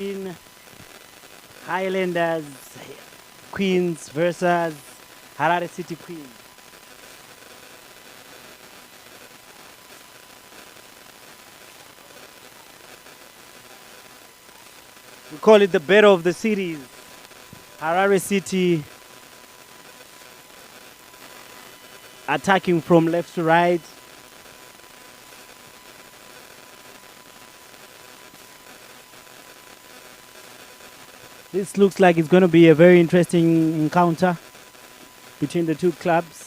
in Highlanders Queens versus Harare City Queens. We call it the battle of the cities. Harare City attacking from left to right. This looks like it's going to be a very interesting encounter between the two clubs.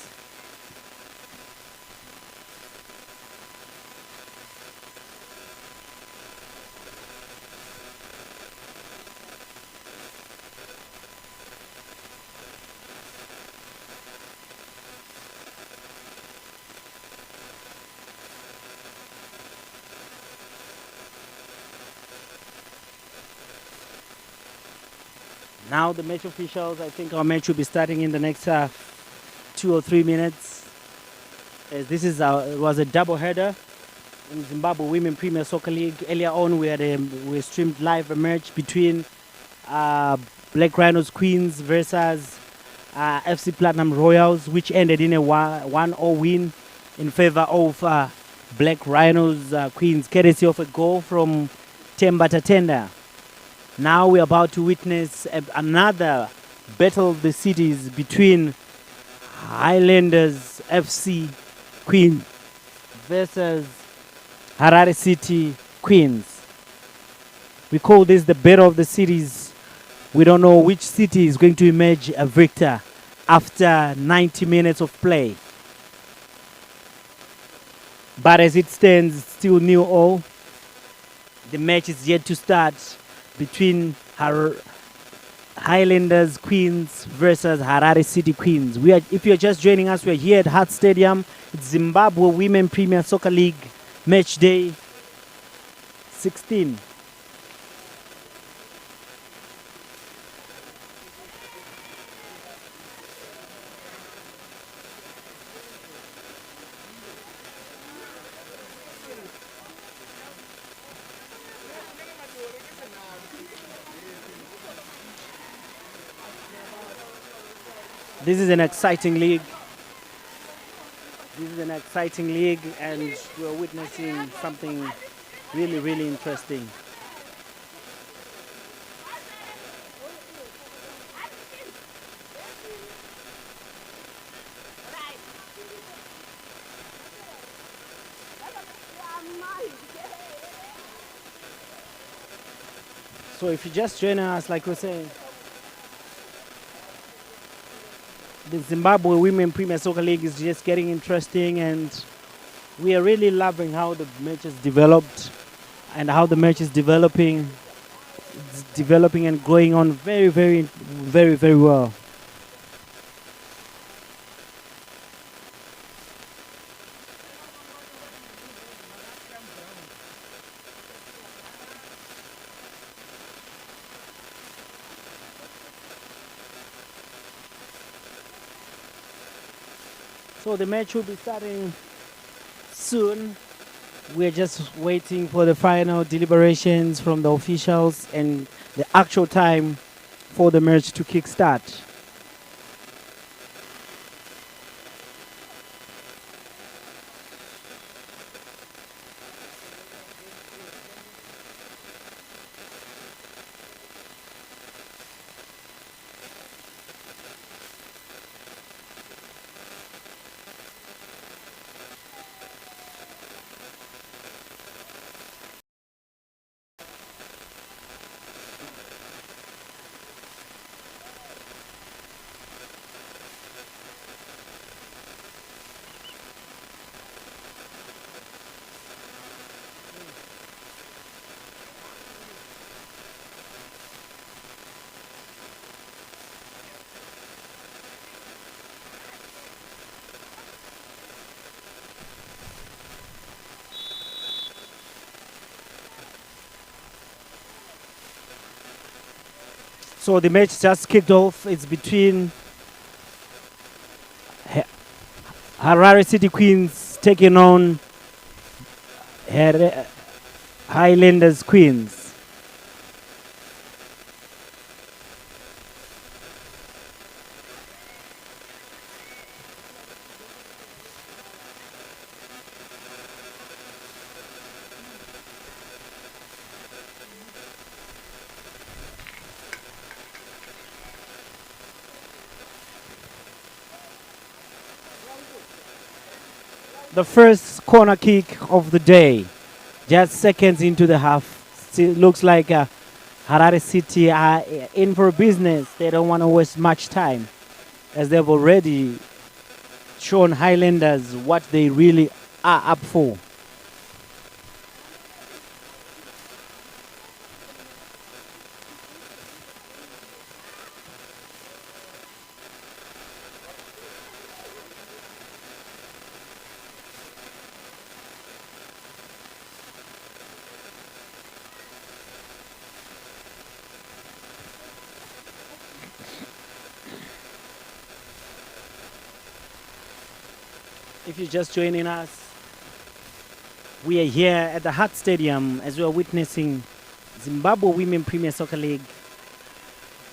Now the match officials, I think our match will be starting in the next 2 or 3 minutes. As this is was a double header in Zimbabwe Women Premier Soccer League. Earlier on, we streamed live a match between Black Rhinos Queens versus FC Platinum Royals, which ended in a 1-0 win in favor of Black Rhinos Queens, courtesy of a goal from Temba Tatenda. Now we're about to witness another battle of the cities between Highlanders FC Queens versus Harare City Queens. We call this the battle of the cities. We don't know which city is going to emerge a victor after 90 minutes of play. But as it stands, it's still 0-0. The match is yet to start between Highlanders Queens versus Harare City Queens. If you're just joining us, we're here at Hart Stadium. It's Zimbabwe Women Premier Soccer League Match Day 16. This is an exciting league. This is an exciting league, and we're witnessing something really, really interesting. So if you just join us, like we're saying, the Zimbabwe Women Premier Soccer League is just getting interesting, and we are really loving how the match has developed and how the match is developing. It's developing and going on very, very, very, very well. So the match will be starting soon. We're just waiting for the final deliberations from the officials and the actual time for the match to kickstart. So the match just kicked off. It's between Harare City Queens taking on Highlanders Queens. The first corner kick of the day, just seconds into the half. Still looks like Harare City are in for business. They don't want to waste much time, as they've already shown Highlanders what they really are up for. If you're just joining us, we are here at the Hart Stadium as we are witnessing Zimbabwe Women Premier Soccer League.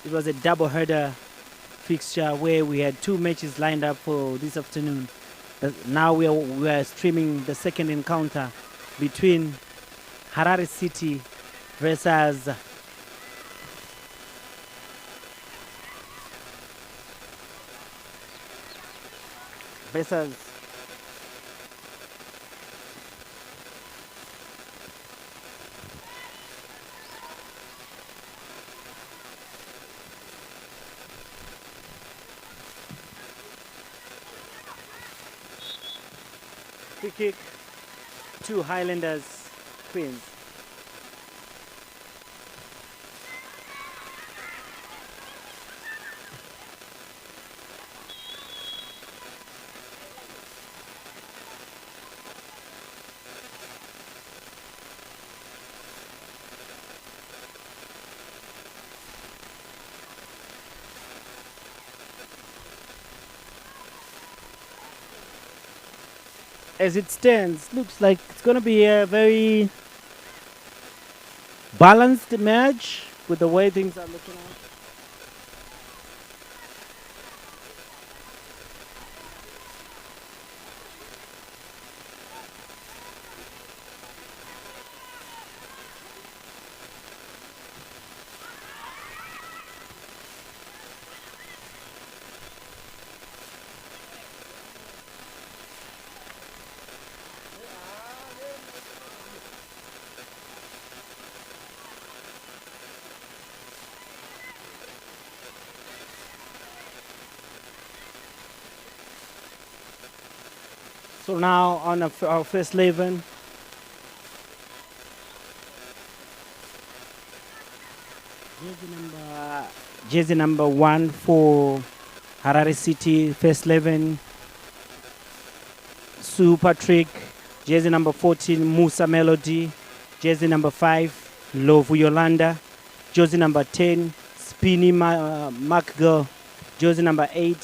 It was a double header fixture where we had two matches lined up for this afternoon. Now we are streaming the second encounter between Harare City versus free kick to Highlanders Queens. As it stands, looks like it's going to be a very balanced match with the way things are looking out. So now on our first 11, jersey number 1 for Harare City, first 11, Sue Patrick, jersey number 14, Musa Melody, jersey number 5, Lovu Yolanda, jersey number 10, Spini McGill, jersey number 8,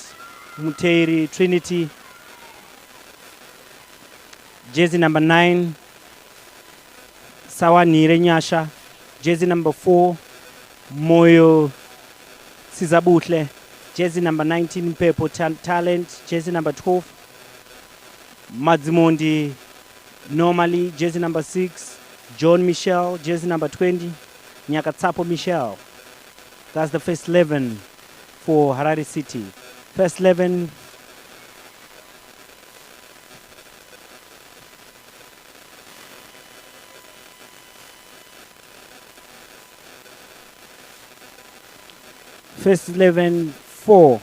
Muteri Trinity, jersey number 9, Sawanire Nyasha, jersey number 4, Moyo Sizabutle, jersey number 19, Purple Talent, jersey number 12, Madzimondi Normally, jersey number 6, John Michel, jersey number 20, Nyakatsapo Michel. That's the first 11 for Harare City. First 11. First 11 4.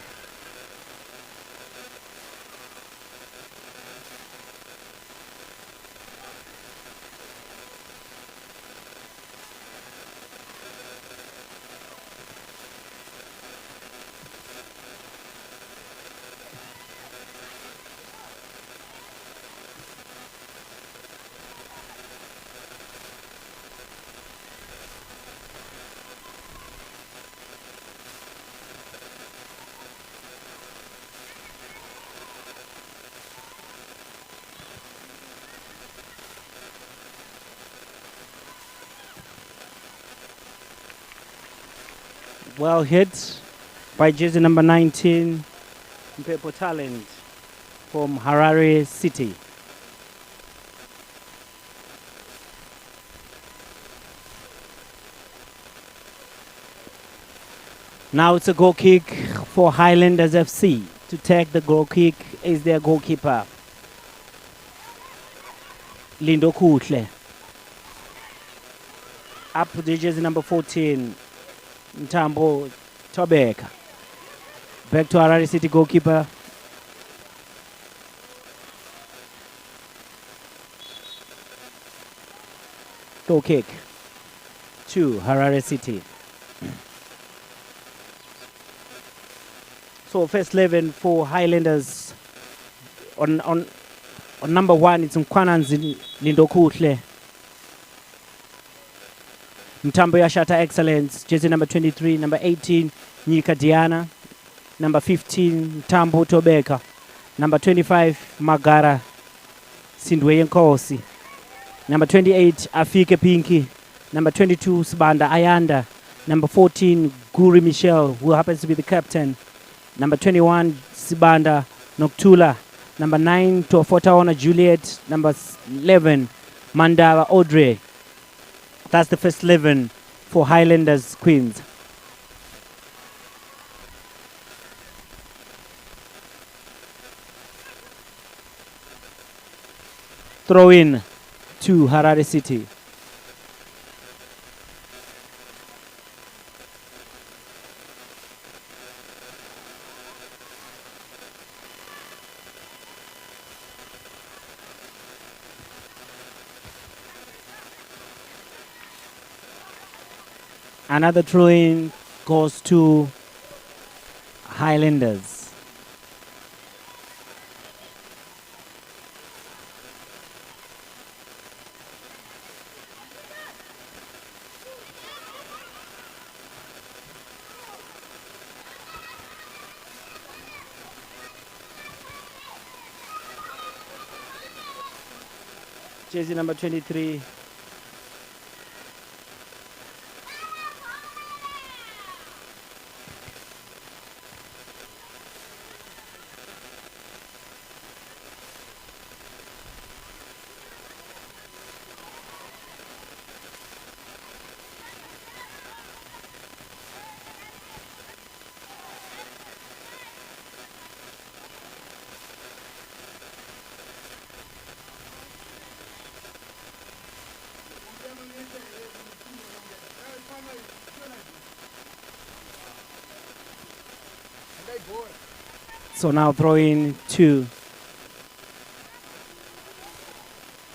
Well hit by jersey number 19, Purple Talent from Harare City. Now it's a goal kick for Highlanders FC. To take the goal kick is their goalkeeper, Lindo Kuhle. Up to the jersey number 14, Ntambo Tobeka. Back to Harare City goalkeeper. Goal kick to Harare City. So first 11 for Highlanders. On number 1, it's Nkwananzi Lindokuhle. Mtambo Yashata Excellence, jersey number 23, number 18, Nika Diana, number 15, Mtambo Tobeka, number 25, Magara Sindwe Nkosi, number 28, Afike Pinky, number 22, Sibanda Ayanda, number 14, Guri Michelle, who happens to be the captain, number 21, Sibanda Noktula, number 9, Tofotaona Juliet, number 11, Mandava Audrey. That's the first 11 for Highlanders Queens. Throw in to Harare City. Another throw-in goes to Highlanders. Jersey number 23. So now throw in two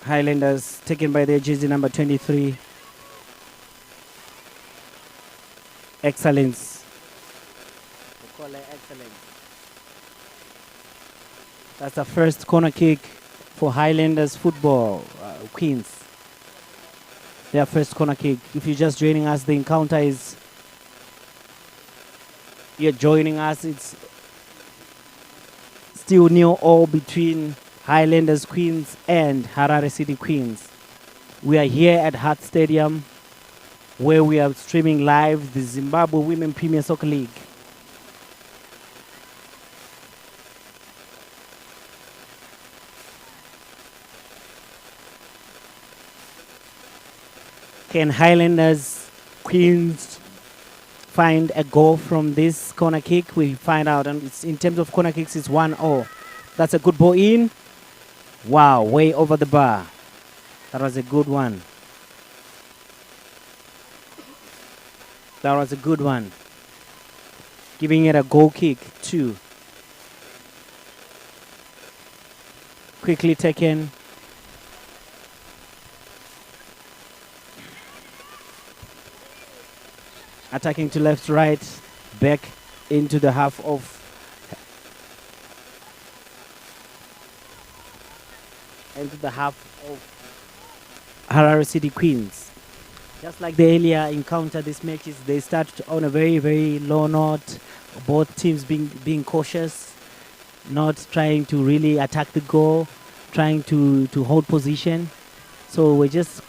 Highlanders taken by their jersey number 23. Excellence. We call it excellence. That's the first corner kick for Highlanders football Queens. Their first corner kick. If you're just joining us, the encounter is, you're joining us, it's still 0-0 between Highlanders Queens and Harare City Queens. We are here at Hart Stadium, where we are streaming live the Zimbabwe Women Premier Soccer League. Can Highlanders Queens find a goal from this corner kick? We find out, and it's, in terms of corner kicks, it's 1-0. That's a good ball in. Wow, way over the bar. That was a good one. That was a good one. Giving it a goal kick, 2. Quickly taken. Attacking to left, right, back into the half of Harare City Queens. Just like the earlier encounter, these matches, they start on a very, very low note. Both teams being cautious, not trying to really attack the goal, trying to hold position. So we're just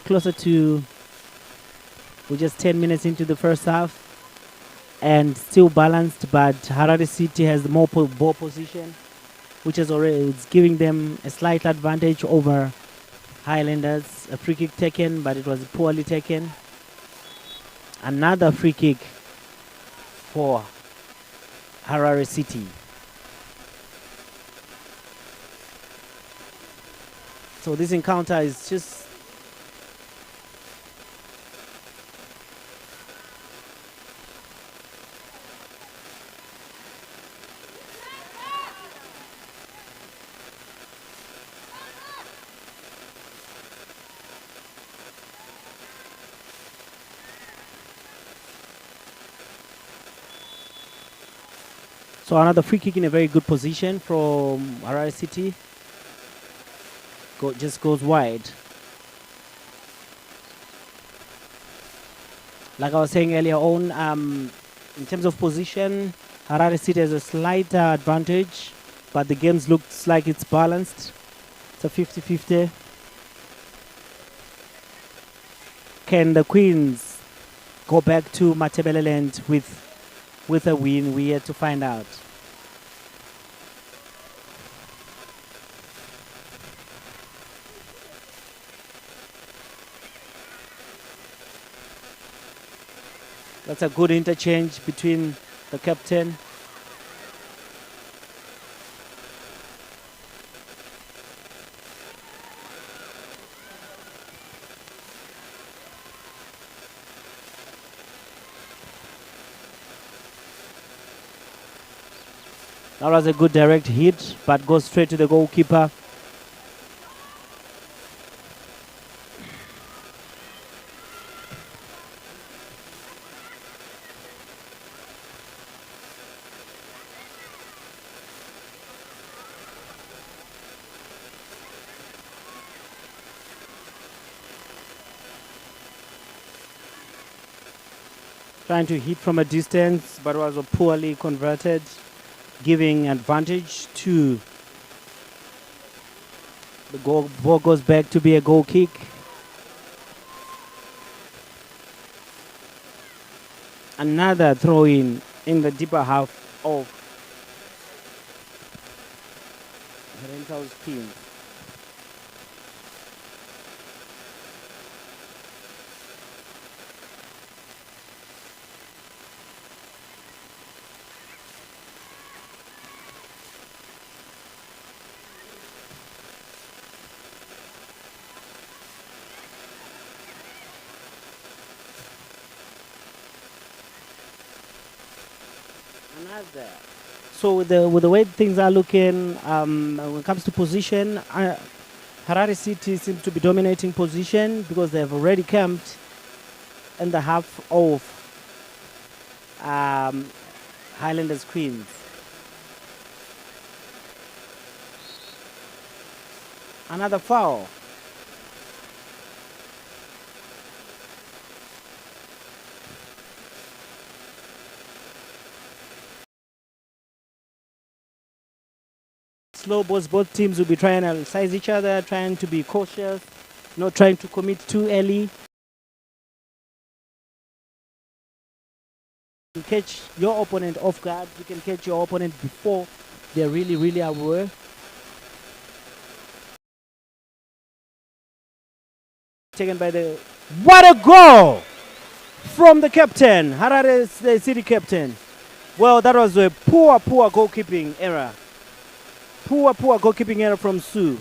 10 minutes into the first half and still balanced, but Harare City has more ball position, which is already, it's giving them a slight advantage over Highlanders. A free kick taken, but it was poorly taken. Another free kick for Harare City. So this encounter is just so another free kick in a very good position from Harare City. Just goes wide. Like I was saying earlier on, in terms of position, Harare City has a slight advantage, but the game looks like it's balanced. It's a 50-50. Can the Queens go back to Matabeleland with a win? We yet to find out. That's a good interchange between the captain. That was a good direct hit, but goes straight to the goalkeeper. Trying to hit from a distance, but was poorly converted, giving advantage to the goal. Ball goes back to be a goal kick. Another throw in the deeper half of Rental's team. Another. So with the way things are looking, when it comes to position, Harare City seems to be dominating position because they have already camped in the half of Highlanders Queens. Another foul. Slow balls, both teams will be trying to size each other, trying to be cautious, not trying to commit too early. You catch your opponent off guard, you can catch your opponent before they're really aware. Taken by the... What a goal from the captain, Harare City captain. Well, that was a poor goalkeeping error. Poor goalkeeping error from Sue.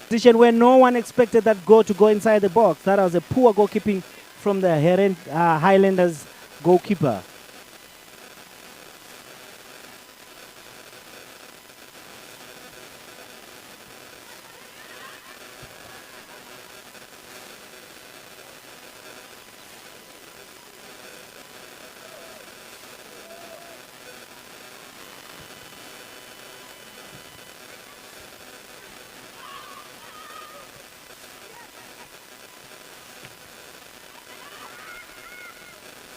Position where no one expected that goal to go inside the box. That was a poor goalkeeping from the Highlanders goalkeeper.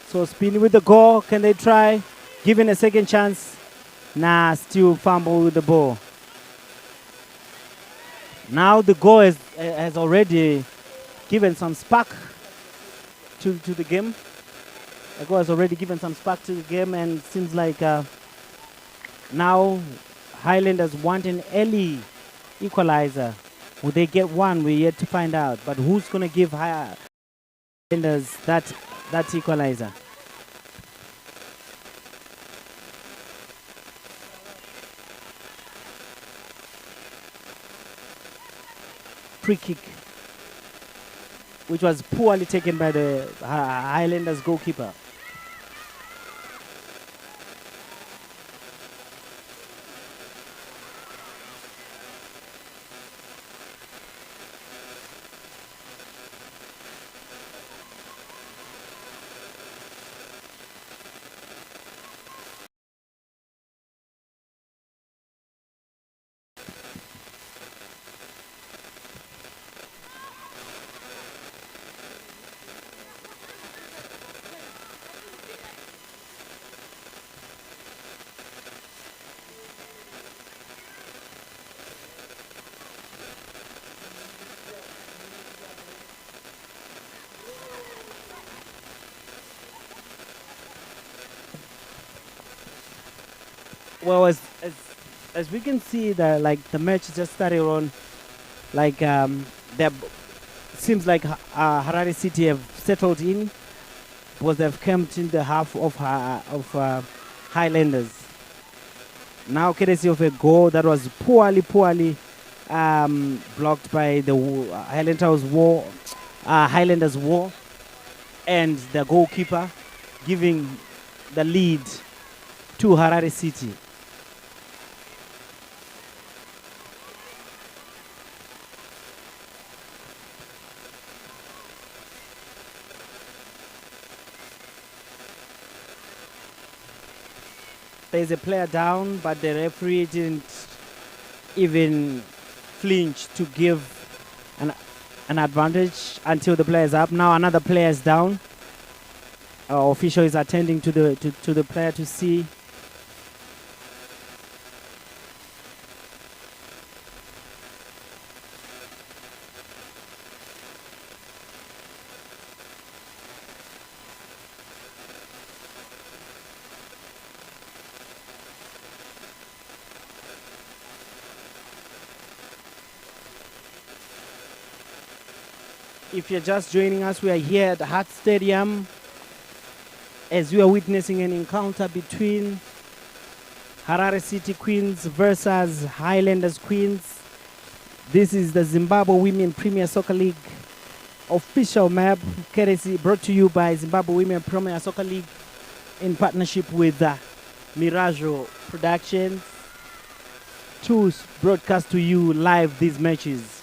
So Spinny with the goal. Can they try? Given a second chance. Nah, still fumble with the ball. Now the goal has already given some spark to the game. The goal has already given some spark to the game, and it seems like now Highlanders want an early equalizer. Will they get one? We're yet to find out. But who's going to give Highlanders, that equalizer. Free kick, which was poorly taken by the Highlanders goalkeeper. Well, as we can see, the match just started on, there seems like Harare City have settled in, because they've come in the half of Highlanders. Now, courtesy of a goal that was poorly blocked by the Highlanders wall, and the goalkeeper giving the lead to Harare City. There's a player down, but the referee didn't even flinch to give an advantage until the player is up. Now another player is down. Our official is attending to the player to see. If you're just joining us, we are here at the Hart Stadium as we are witnessing an encounter between Harare City Queens versus Highlanders Queens. This is the Zimbabwe Women Premier Soccer League official map, courtesy brought to you by Zimbabwe Women Premier Soccer League in partnership with Mirajo Productions to broadcast to you live these matches.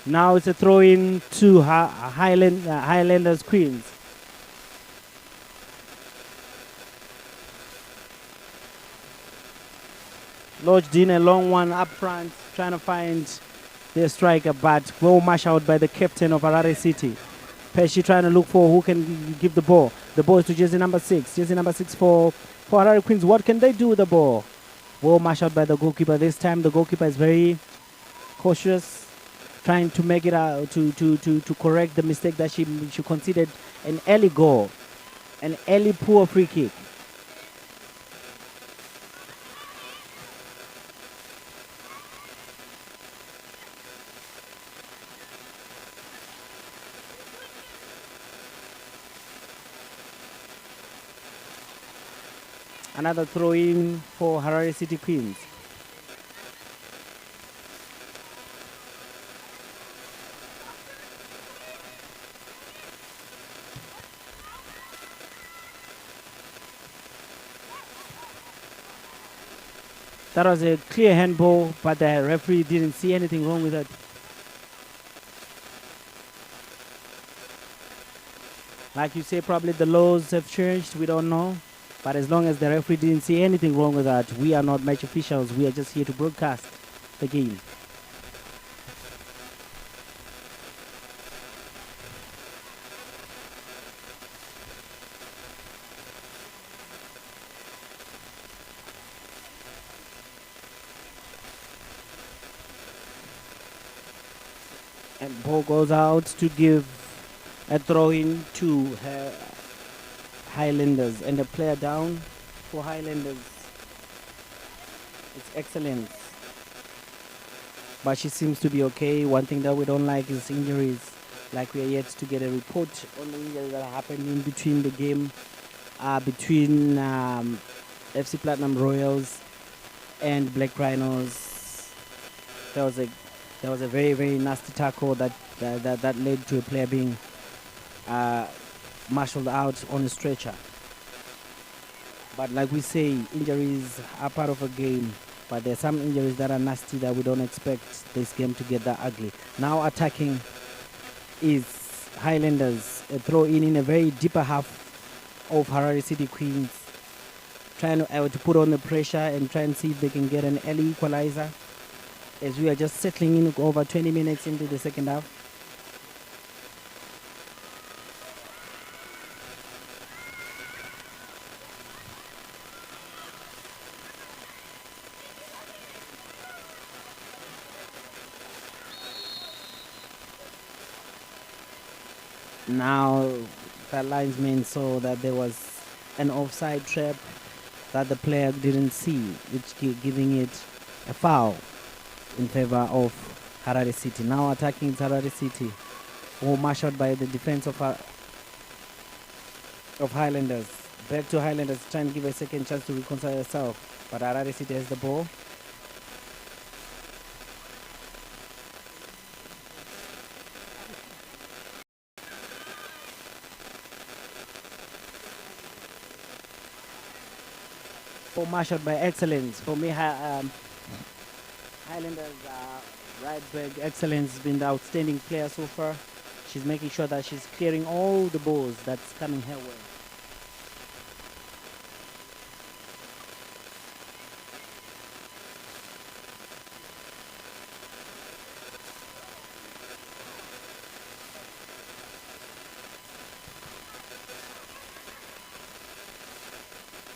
Now it's a throw-in to Highlanders Queens. Lodged in a long one up front, trying to find their striker, but well marshaled by the captain of Harare City. Pesci trying to look for who can give the ball. The ball is to jersey number 6. Jersey number 6 for Harare Queens. What can they do with the ball? Well marshaled by the goalkeeper. This time the goalkeeper is very cautious, trying to make it out to correct the mistake that she considered an early goal, an early poor free kick. Another throw-in for Harare City Queens. That was a clear handball, but the referee didn't see anything wrong with it. Like you say, probably the laws have changed, we don't know. But as long as the referee didn't see anything wrong with that, we are not match officials, we are just here to broadcast the game. And ball goes out to give A throw in to Highlanders, and a player down for Highlanders. It's excellent. But she seems to be okay. One thing that we don't like is injuries. Like, we are yet to get a report on the injuries that happened in between the game, between FC Platinum Royals and Black Rhinos. There was a very, very nasty tackle that led to a player being marshaled out on a stretcher. But like we say, injuries are part of a game. But there's some injuries that are nasty that we don't expect this game to get that ugly. Now attacking is Highlanders. A throw in a very deeper half of Harare City Queens. Trying to put on the pressure and try and see if they can get an early equalizer. As we are just settling in over 20 minutes into the second half. Now the linesman saw that there was an offside trap that the player didn't see, which giving it a foul in favor of Harare City. Now attacking Harare City, who marshaled by the defense of Highlanders. Back to Highlanders, trying to give a second chance to reconcile herself, but Harare City has the ball. Marshaled by excellence. For me, Highlanders right back excellence has been the outstanding player so far. She's making sure that she's clearing all the balls that's coming her way.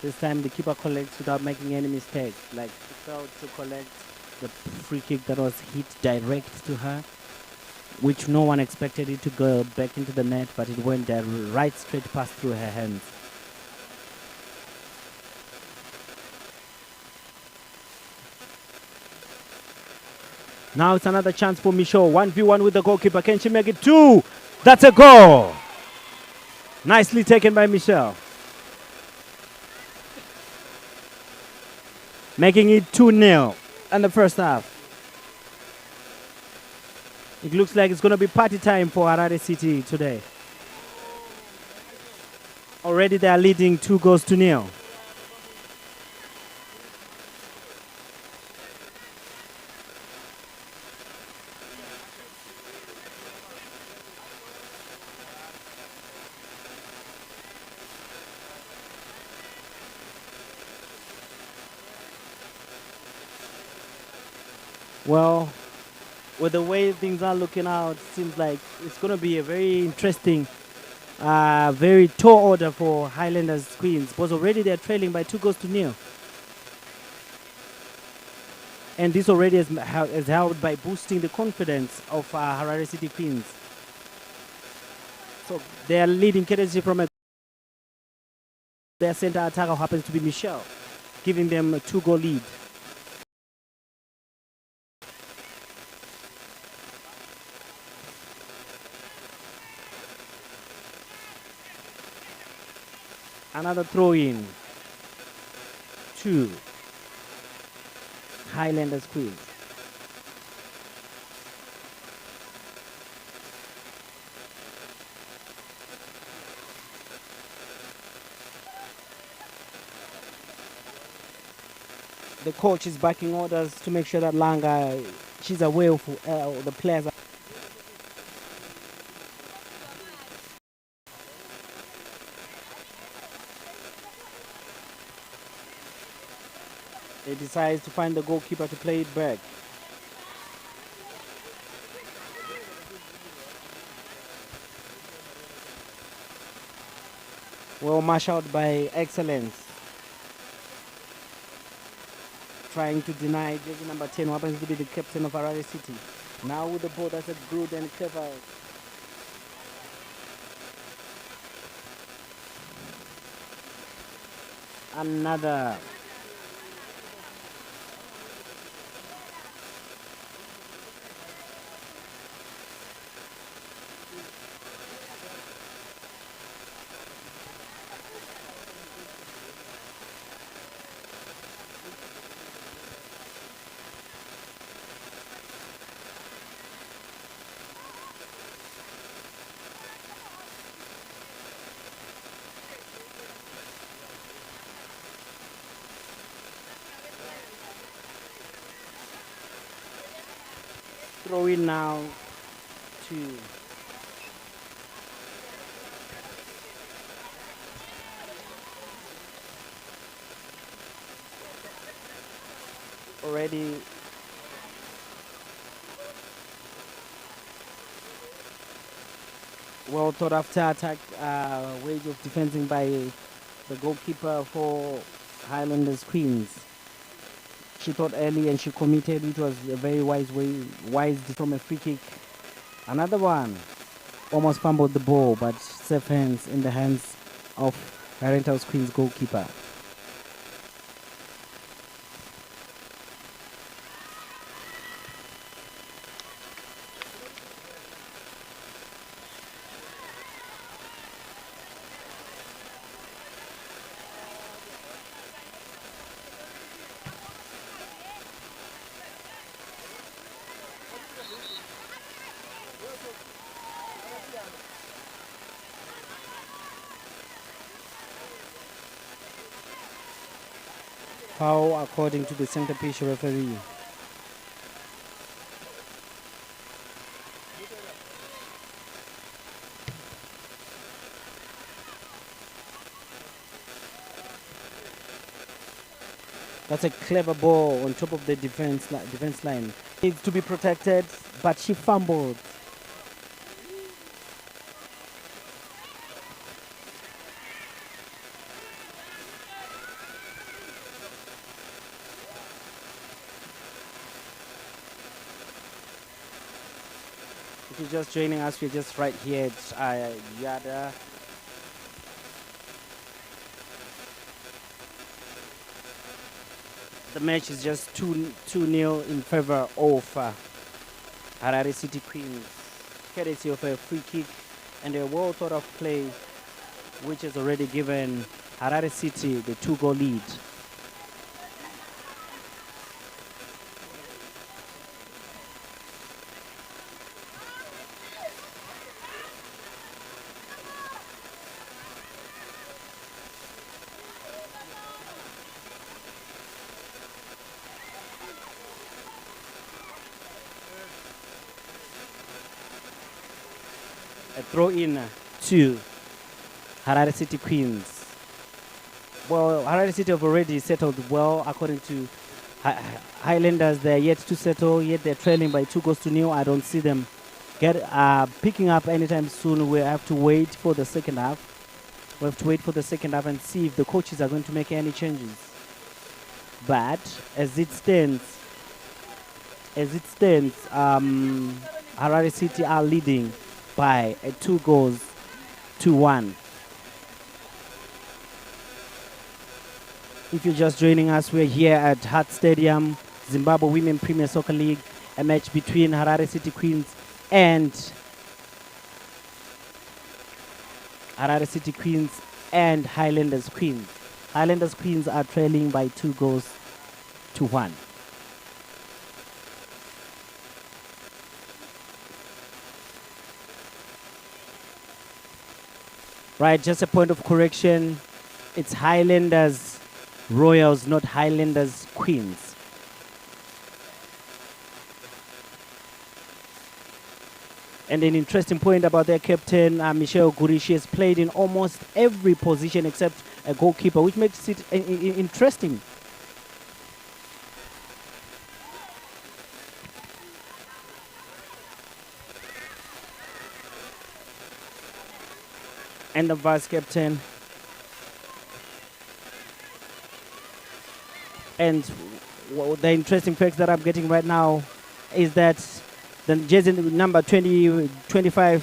This time the keeper collects without making any mistakes. Like, she failed to collect the free kick that was hit direct to her, which no one expected it to go back into the net, but it went right straight past through her hands. Now it's another chance for Michaud. 1v1 with the goalkeeper. Can she make it 2? That's a goal. Nicely taken by Michelle. Making it 2-0 in the first half. It looks like it's going to be party time for Harare City today. Already they are leading 2-0. Well, with the way things are looking out, it seems like it's going to be a very interesting, very tall order for Highlanders Queens, because already they're trailing by 2-0. And this already is helped by boosting the confidence of Harare City Queens. So they are leading courtesy from their center attacker, who happens to be Michelle, giving them a 2-goal lead. Another throw in to Highlanders Queens. The coach is backing orders to make sure that Langa, she's aware of the players. They decide to find the goalkeeper to play it back. Well marshaled by excellence. Trying to deny jersey number 10, who happens to be the captain of Harare City. Now with the ball, that's a good and clever Another. Throw in now to already well thought after attack wage of defending by the goalkeeper for Highlanders Queens. She thought early and she committed, which was a very wise from a free kick. Another one almost fumbled the ball, but safe hands in the hands of Highlanders Queens goalkeeper. Foul according to the centerpiece referee. That's a clever ball on top of the defense line. Needs to be protected, but she fumbled. If you're just joining us, we're just right here at Yada. The match is just 2-0 in favor of Harare City Queens, courtesy of a free kick and a well thought of play, which has already given Harare City the 2-goal lead. A throw in to Harare City Queens. Well, Harare City have already settled well according to Highlanders. They're yet to settle, yet they're trailing by 2-0. I don't see them picking up anytime soon. We have to wait for the second half. We have to wait for the second half and see if the coaches are going to make any changes. But as it stands, Harare City are leading by 2-1. If you're just joining us, we're here at Hart Stadium, Zimbabwe Women Premier Soccer League, a match between Harare City Queens and Highlanders Queens. Highlanders Queens are trailing by 2-1. Right, just a point of correction. It's Highlanders Royals, not Highlanders Queens. And an interesting point about their captain, Michelle Guri. She has played in almost every position except a goalkeeper, which makes it interesting. And the vice captain. And the interesting fact that I'm getting right now is that the jersey number 25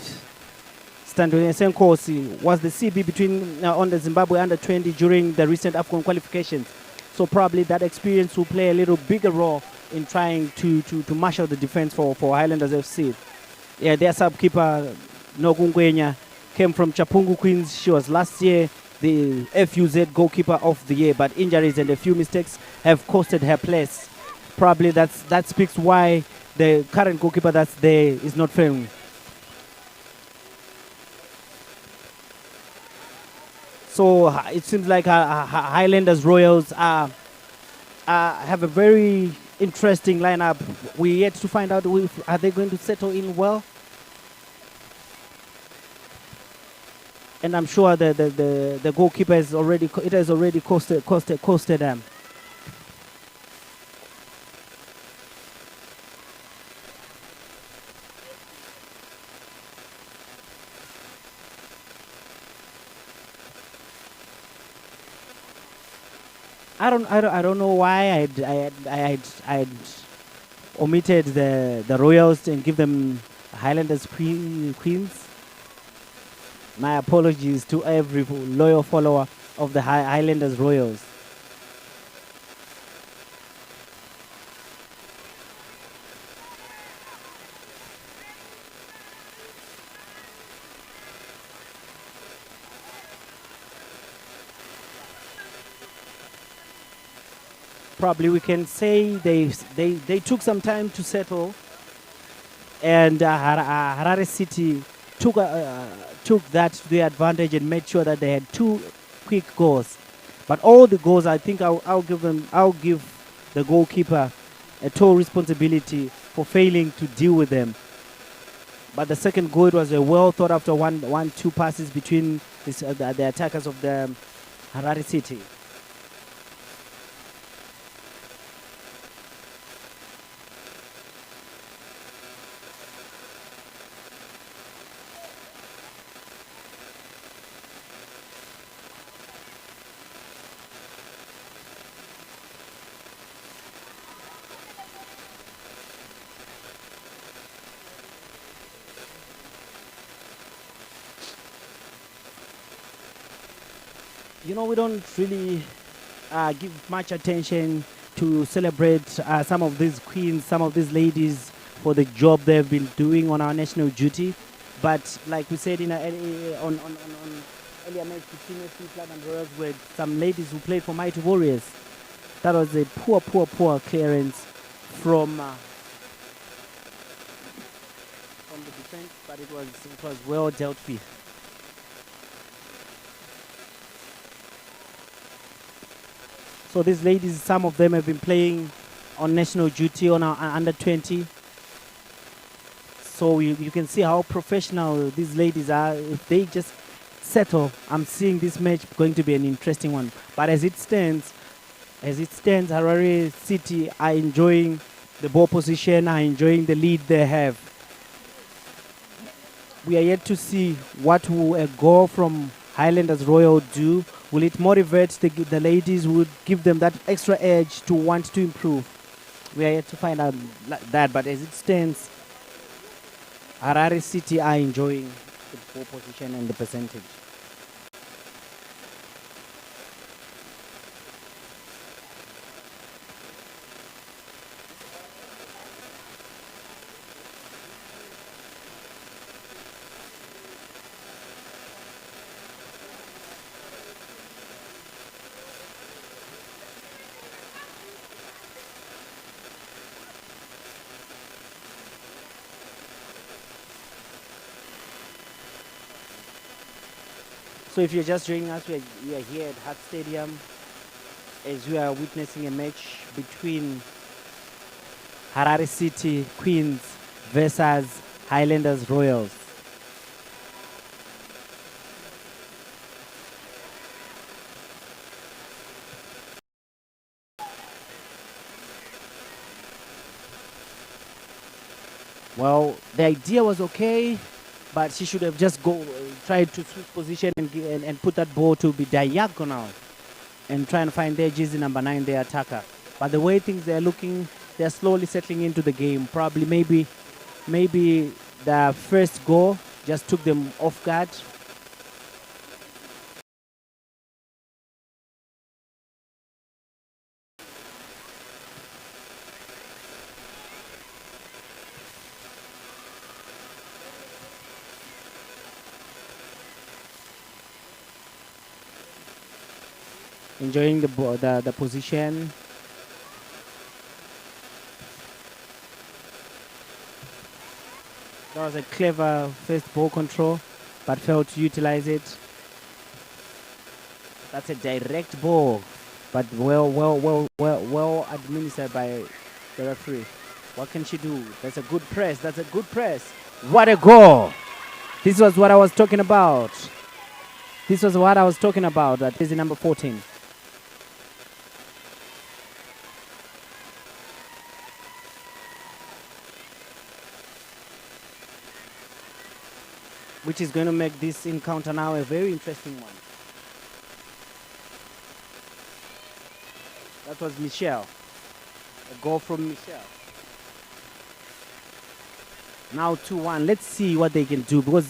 Standoni Senkosi was the CB between on the Zimbabwe under-20 during the recent AFCON qualifications. So probably that experience will play a little bigger role in trying to marshal the defense for Highlanders FC. Yeah, their sub-keeper, Nogungwenya, came from Chapungu Queens. She was last year the FUZ goalkeeper of the year, but injuries and a few mistakes have costed her place. Probably that speaks why the current goalkeeper that's there is not failing. So it seems like Highlanders Royals have a very interesting lineup. We're yet to find out if are they going to settle in well. And I'm sure the goalkeeper has already costed them. I don't know why I'd omitted the Royals and give them Highlanders Queens. My apologies to every loyal follower of the Highlanders Royals. Probably we can say they took some time to settle, and Harare City took that to their advantage and made sure that they had 2 quick goals. But all the goals, I think I'll give the goalkeeper a total responsibility for failing to deal with them. But the second goal, it was a well thought after 1-2 passes between the attackers of the Harare City. You know, we don't really give much attention to celebrate some of these queens, some of these ladies for the job they've been doing on our national duty. But like we said in on earlier match between FC Platinum Royals with some ladies who played for Mighty Warriors, that was a poor clearance from the defense, but it was well dealt with. So these ladies, some of them have been playing on national duty on our under-20. So you can see how professional these ladies are. If they just settle, I'm seeing this match going to be an interesting one. But as it stands, Harare City are enjoying the ball position, are enjoying the lead they have. We are yet to see what will a goal from Highlanders Royal do. Will it motivate the ladies? Will it give them that extra edge to want to improve? We are yet to find out that. But as it stands, Harare City are enjoying the ball position and the percentage. So if you're just joining us, we are here at Hart Stadium as we are witnessing a match between Harare City Queens versus Highlanders Royals. Well, the idea was okay, but she should have just tried to switch position and put that ball to be diagonal and try and find their jersey number 9, the attacker. But the way things are looking, they're slowly settling into the game. Probably maybe the first goal just took them off guard. Enjoying the position. That was a clever first ball control, but failed to utilize it. That's a direct ball, but well administered by the referee. What can she do? That's a good press. That's a good press. What a goal! This was what I was talking about. This was what I was talking about. That is the number 14. Which is going to make this encounter now a very interesting one. That was Michelle. A goal from Michelle. Now 2-1. Let's see what they can do, because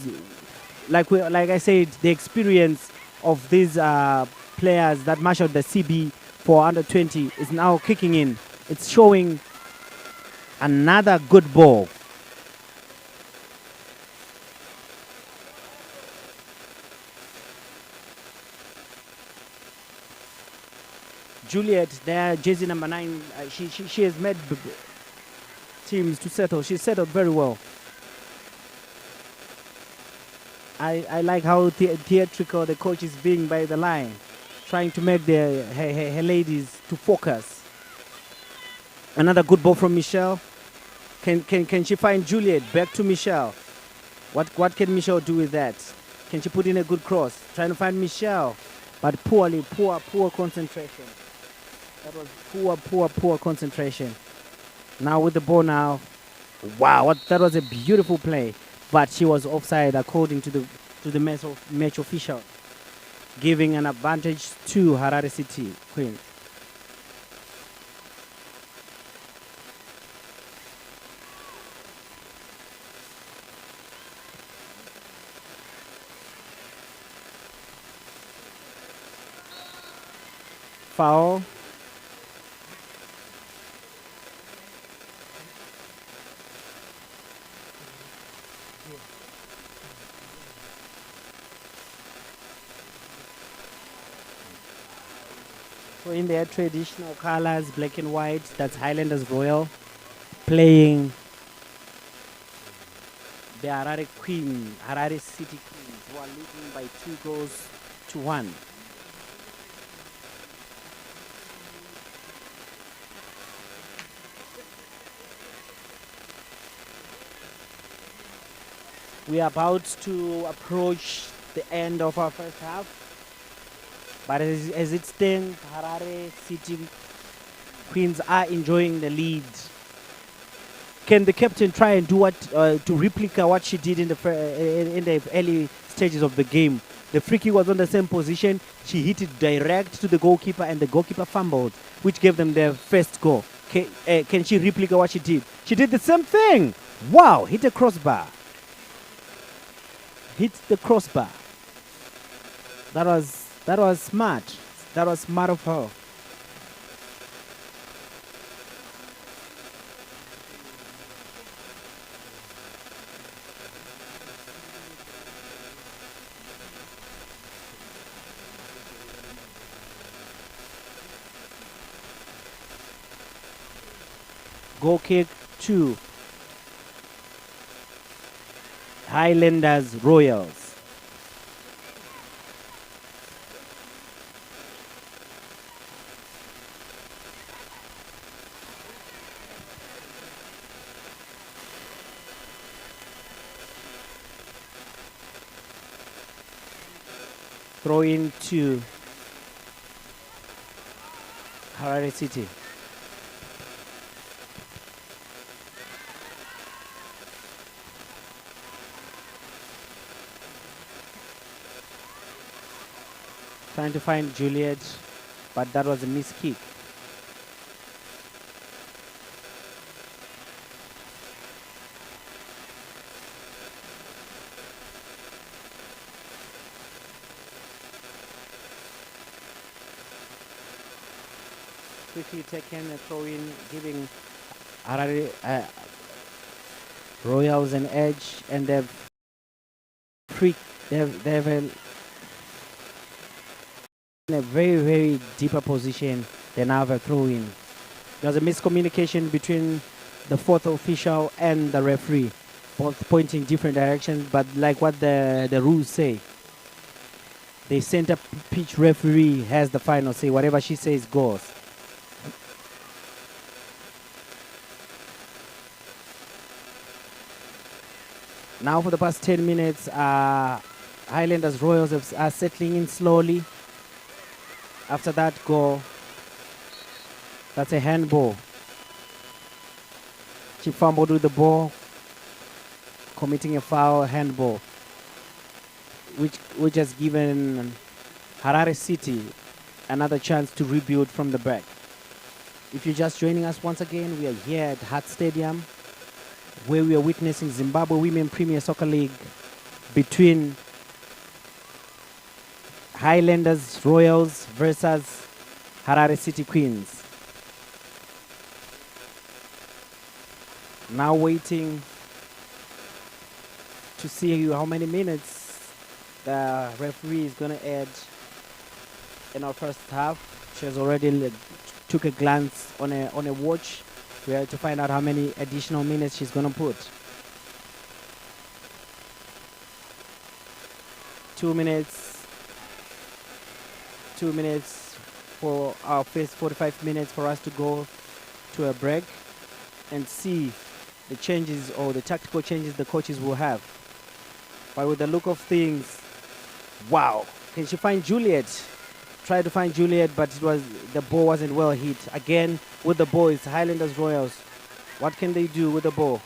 like I said, the experience of these players that marshaled the CB for under 20 is now kicking in. It's showing another good ball. Juliet, there, jersey number 9, she has made teams to settle. She settled very well. I like how theatrical the coach is being by the line, trying to make her ladies to focus. Another good ball from Michelle. Can she find Juliet? Back to Michelle. What can Michelle do with that? Can she put in a good cross? Trying to find Michelle, but poor concentration. That was poor concentration. Now with the ball now. Wow, that was a beautiful play. But she was offside according to the match official, giving an advantage to Harare City Queens. Foul. So in their traditional colors, black and white, that's Highlanders Royal, playing the Harare City Queens, who are leading by 2-1. We are about to approach the end of our first half. But as it stands, Harare City Queens are enjoying the lead. Can the captain try and do what to replicate what she did in the early stages of the game? The free kick was on the same position. She hit it direct to the goalkeeper, and the goalkeeper fumbled, which gave them their first goal. Can she replicate what she did? She did the same thing. Wow! Hit the crossbar. Hit the crossbar. That was smart. That was smart of her. Goal kick 2. Highlanders Royals. Throw in to Harare City. Trying to find Juliet, but that was a missed kick. quickly taken a throw in, giving Harare Royals an edge, and pre- they've in a very, very deeper position. They now have a throw in. There's a miscommunication between the fourth official and the referee, both pointing different directions, but like what the rules say, the center pitch referee has the final say. Whatever she says goes. Now for the past 10 minutes, Highlanders Royals are settling in slowly. After that goal, that's a handball. She fumbled with the ball, committing a foul, handball, which has given Harare City another chance to rebuild from the back. If you're just joining us once again, we are here at Hart Stadium, where we are witnessing Zimbabwe Women Premier Soccer League between Highlanders Royals versus Harare City Queens. Now waiting to see how many minutes the referee is going to add in our first half. She has already took a glance on a watch. We have to find out how many additional minutes she's going to put. 2 minutes. 2 minutes for our first 45 minutes for us to go to a break and see the changes or the tactical changes the coaches will have. But with the look of things, wow. Can she find Juliet? Tried to find Juliet, but the ball wasn't well hit. Again, with the ball, it's Highlanders Royals. What can they do with the ball?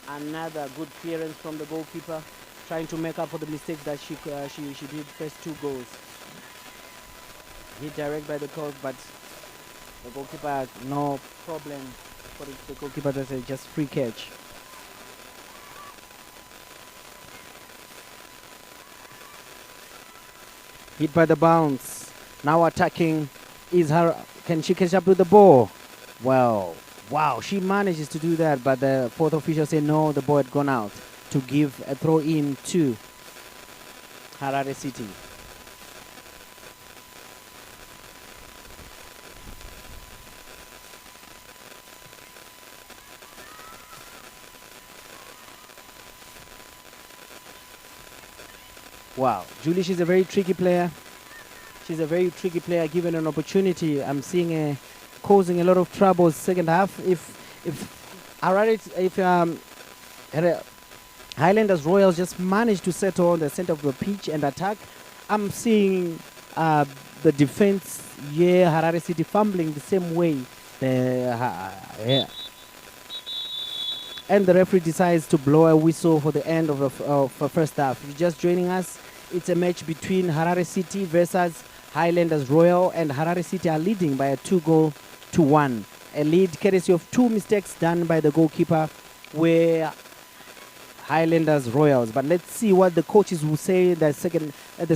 Another good clearance from the goalkeeper, trying to make up for the mistakes that she did first 2 goals. Hit direct by the coach, but the goalkeeper had no problem for the goalkeeper to say just free catch. Hit by the bounce. Now attacking is her. Can she catch up with the ball? Well, wow, she manages to do that, but the fourth official said no, the ball had gone out to give a throw in to Harare City. Wow, Julie, she's a very tricky player. She's a very tricky player. Given an opportunity, I'm seeing her causing a lot of trouble second half. If Highlanders Royals just managed to settle on the center of the pitch and attack, I'm seeing the defense, Harare City fumbling the same way. And the referee decides to blow a whistle for the end of the first half. If you're just joining us, it's a match between Harare City versus Highlanders Royal, and Harare City are leading by a 2-1. A lead courtesy of 2 mistakes done by the goalkeeper were Highlanders Royals. But let's see what the coaches will say at the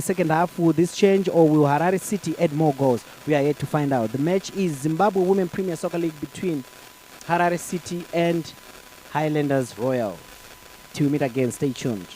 second half. Will this change, or will Harare City add more goals? We are yet to find out. The match is Zimbabwe Women Premier Soccer League between Harare City and Highlanders Royal. Till we meet again, stay tuned.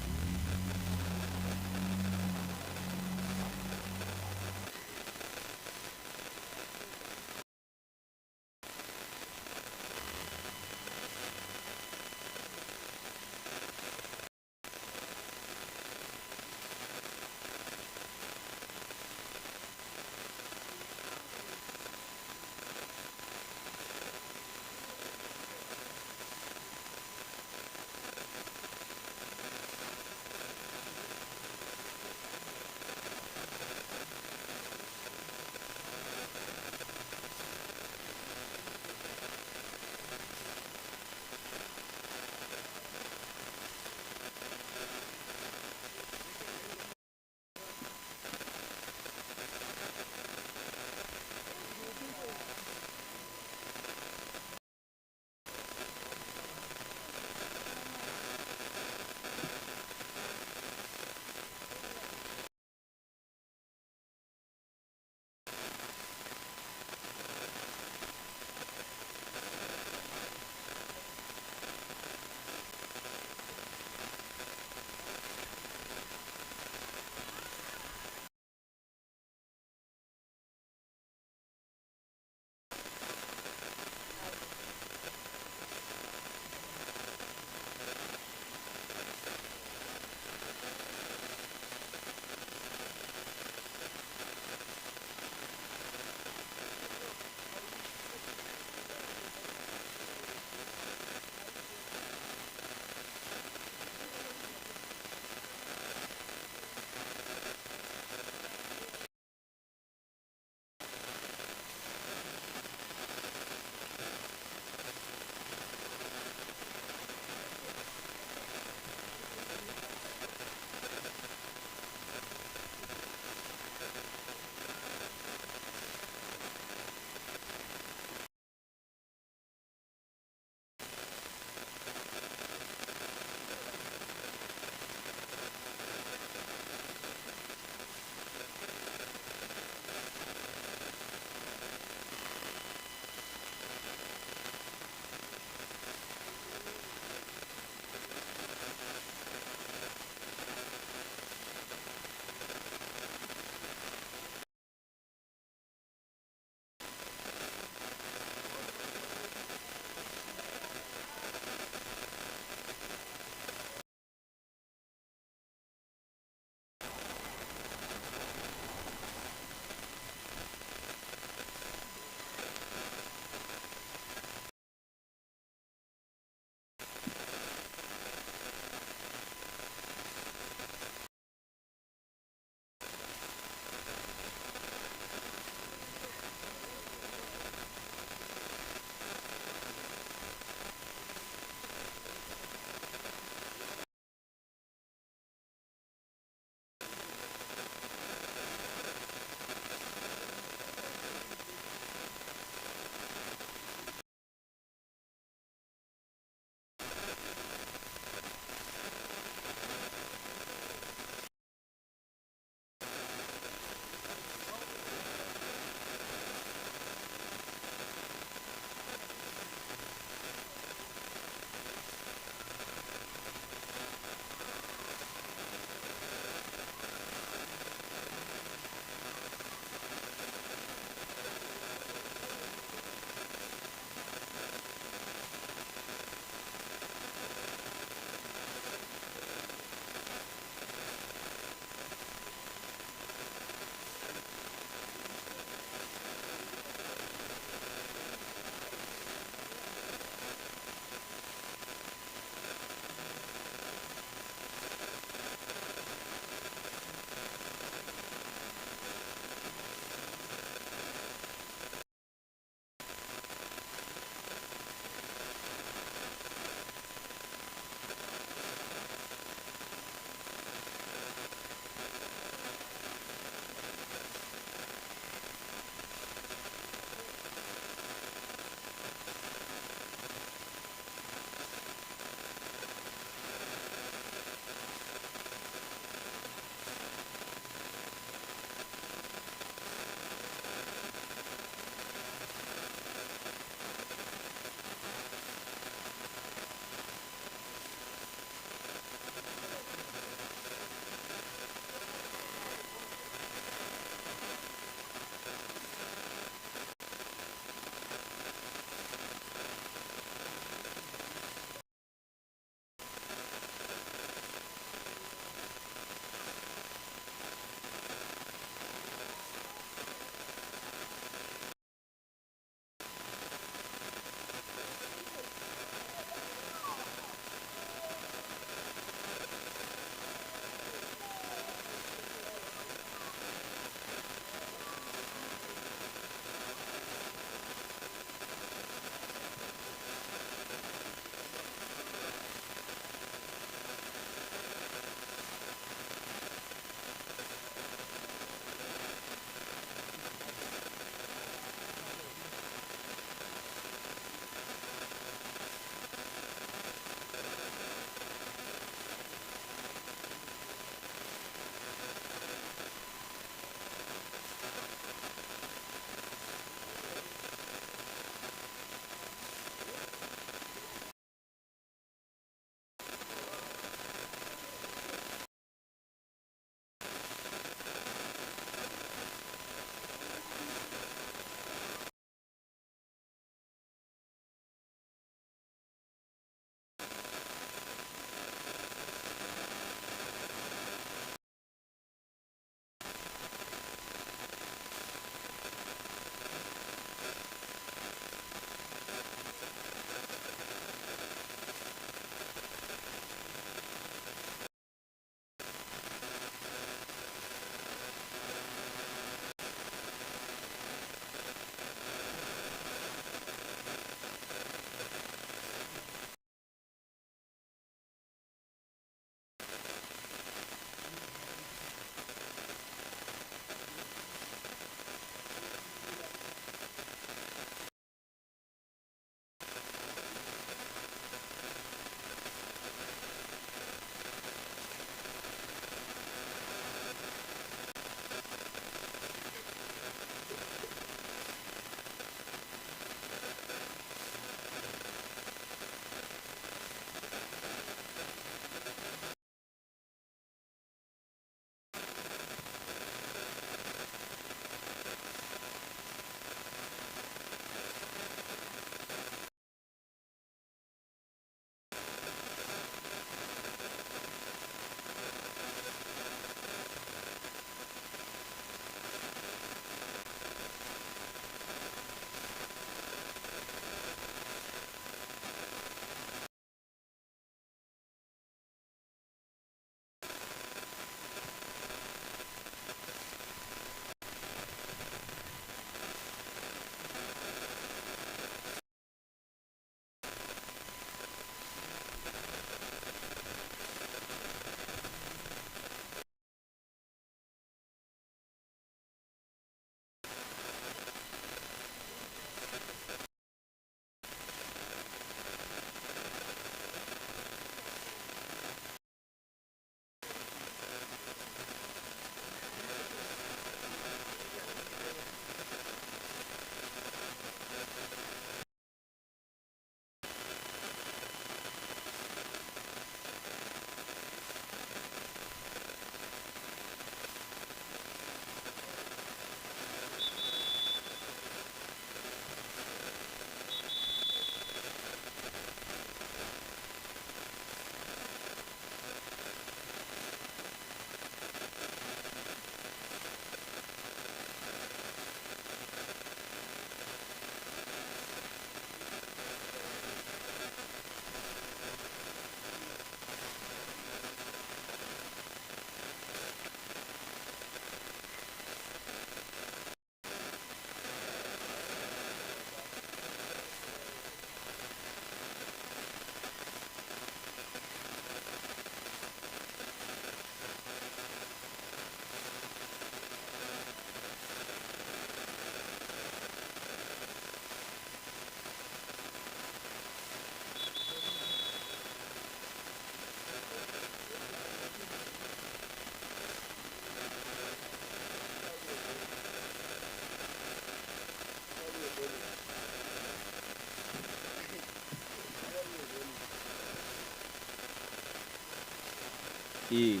E.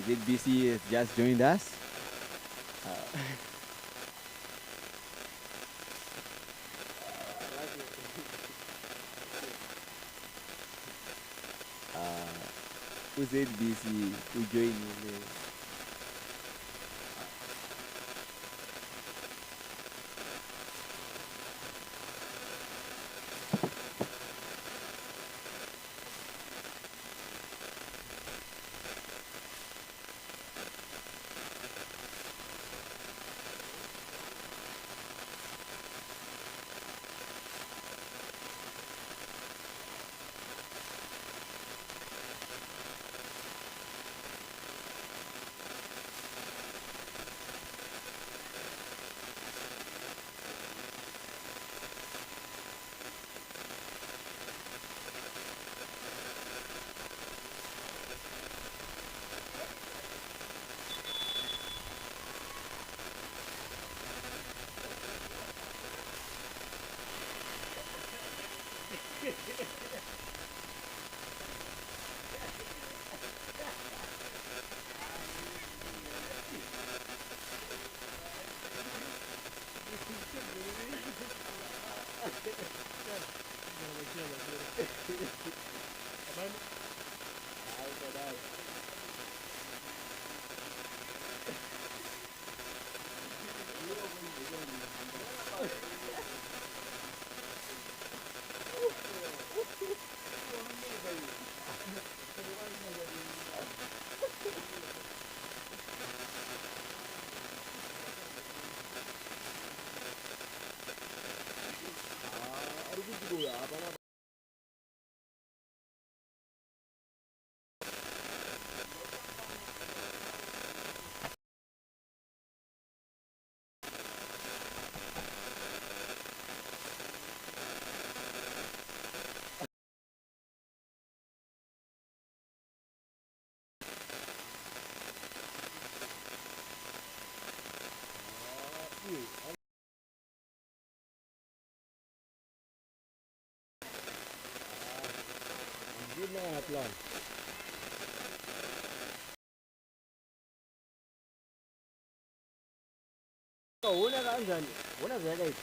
ZBC has just joined us. Who's ZBC? Who joined me? Una kanjani? Una vele.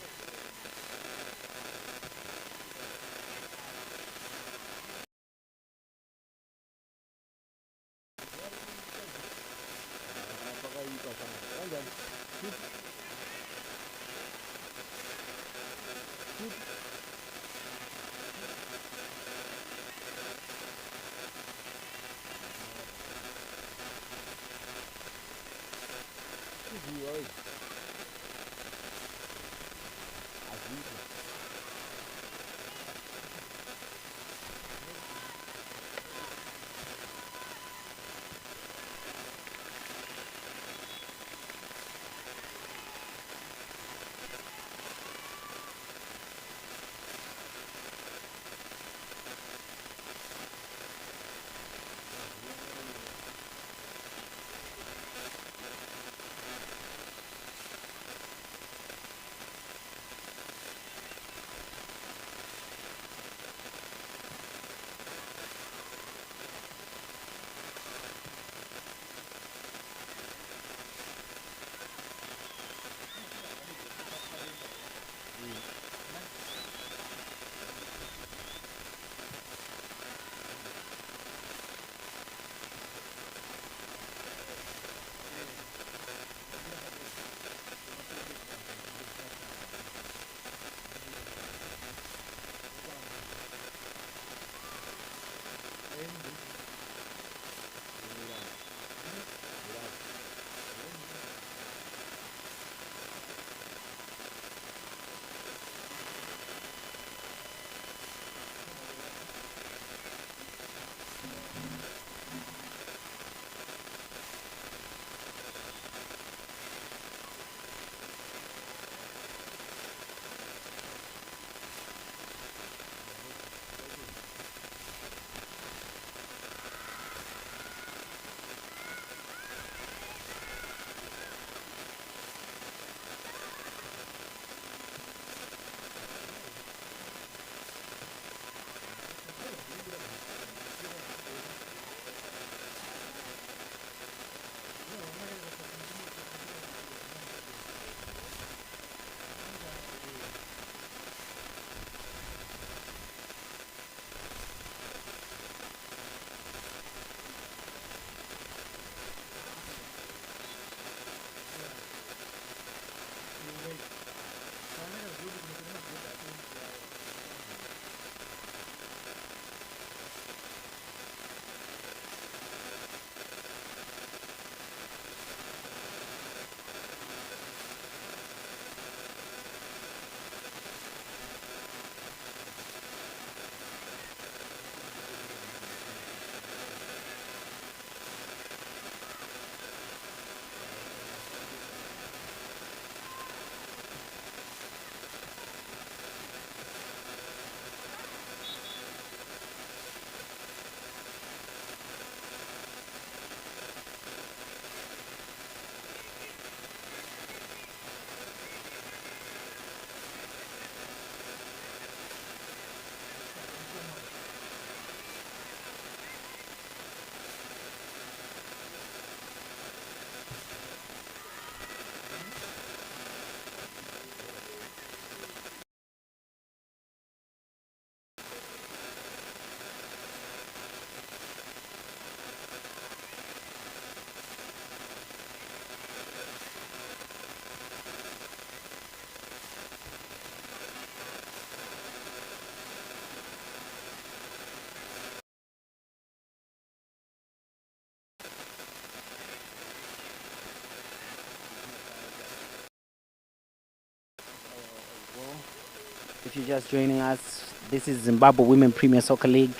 If you're just joining us, this is Zimbabwe Women Premier Soccer League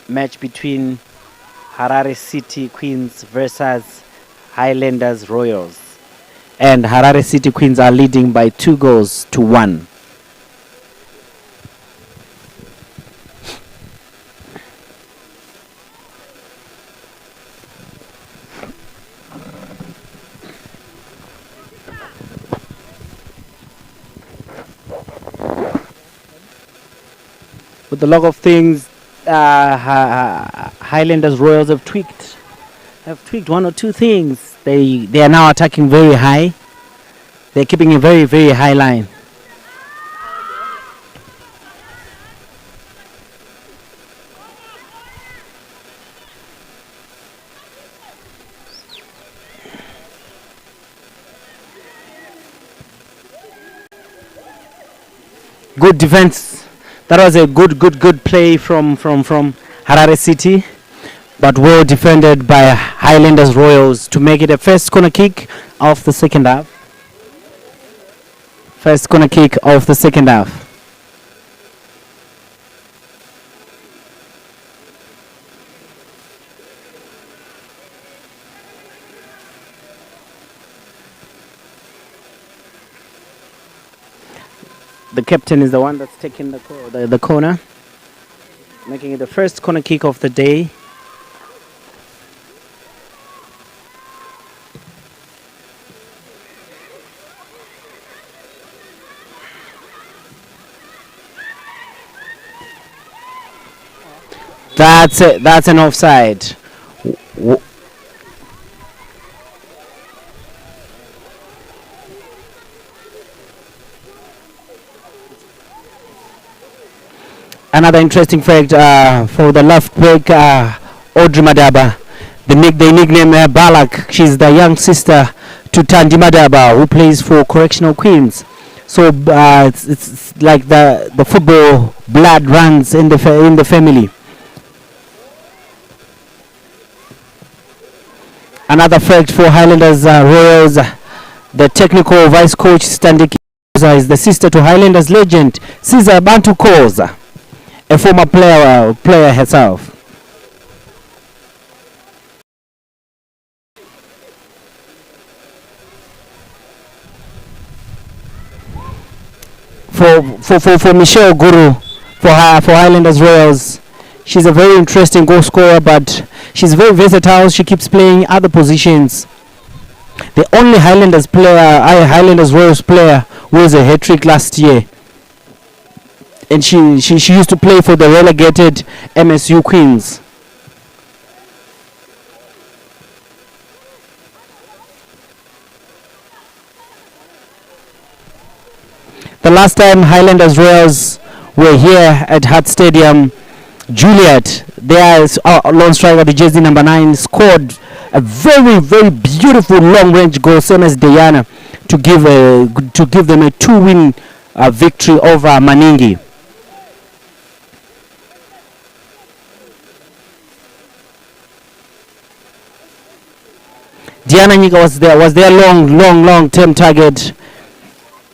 match between Harare City Queens versus Highlanders Royals. And Harare City Queens are leading by 2-1. With a lot of things, Highlanders Royals have tweaked one or two things. They are now attacking very high. They're keeping a very, very high line. Good defense. That was a good play from Harare City, but well defended by Highlanders Royals to make it a first corner kick of the second half. First corner kick of the second half. The captain is the one that's taking the corner, making it the first corner kick of the day. That's it. That's an offside. Another interesting fact for the left back, Audrey Madaba. They nickname her Balak. She's the young sister to Tandi Madaba, who plays for Correctional Queens. So it's like the football blood runs in the family. Another fact for Highlanders Royals, the technical vice coach Standiki is the sister to Highlanders legend Caesar Bantu Koza, a former player herself. For Michelle Guru for Highlanders Royals, she's a very interesting goal scorer, but she's very versatile. She keeps playing other positions. The only Highlanders Royals player was a hat-trick last year, and she used to play for the relegated MSU Queens. The last time Highlanders Royals were here at Hart Stadium, Juliet, their lone striker, the jersey number 9, scored a very, very beautiful long-range goal, same as Diana, to give them a 2-win victory over Maningi. Diana Nyika was their long-term target,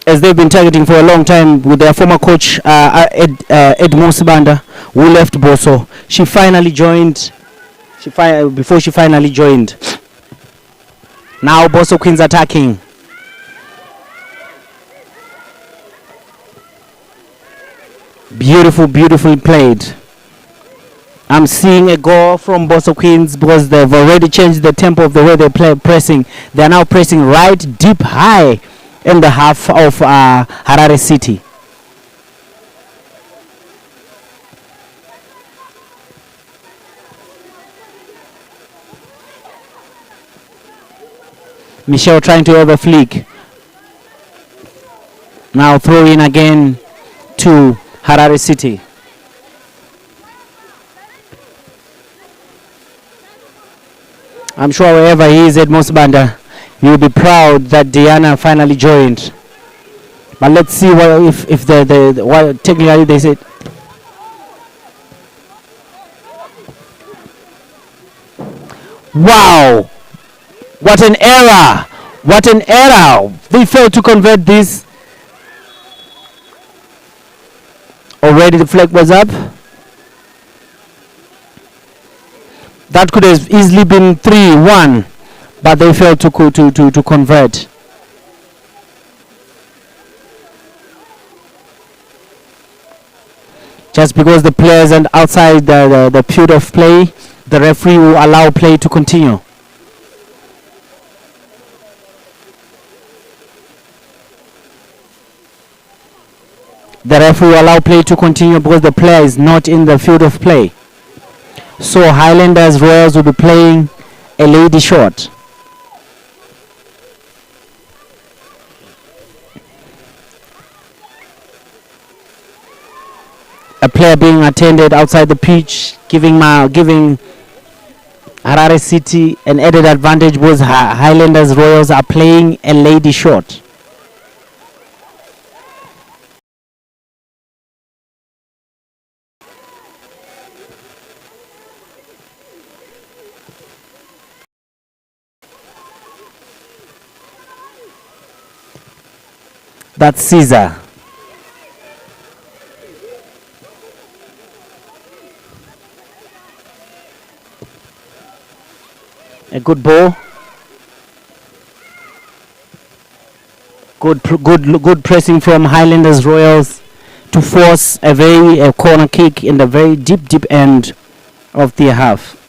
as they've been targeting for a long time with their former coach Edmo Sibanda, who left Boso. She finally joined. Before she finally joined. Now Boso Queens attacking. Beautifully played. I'm seeing a goal from Boso Queens because they've already changed the tempo of the way they play pressing. They are now pressing right deep high in the half of Harare City. Michelle trying to have a flick. Now throw in again to Harare City. I'm sure wherever he is at Mosbanda, you'll be proud that Diana finally joined. But let's see if what technically they said. Wow! What an error! What an error! They failed to convert this. Already the flag was up. That could have easily been 3-1, but they failed to convert. Just because the players are outside the period of play, the referee will allow play to continue. The referee will allow play to continue because the player is not in the field of play. So Highlanders Royals will be playing a lady shot. A player being attended outside the pitch, giving Harare City an added advantage because Highlanders Royals are playing a lady shot. That's Caesar. A good ball. Good pressing from Highlanders Royals to force a corner kick in the very deep end of their half.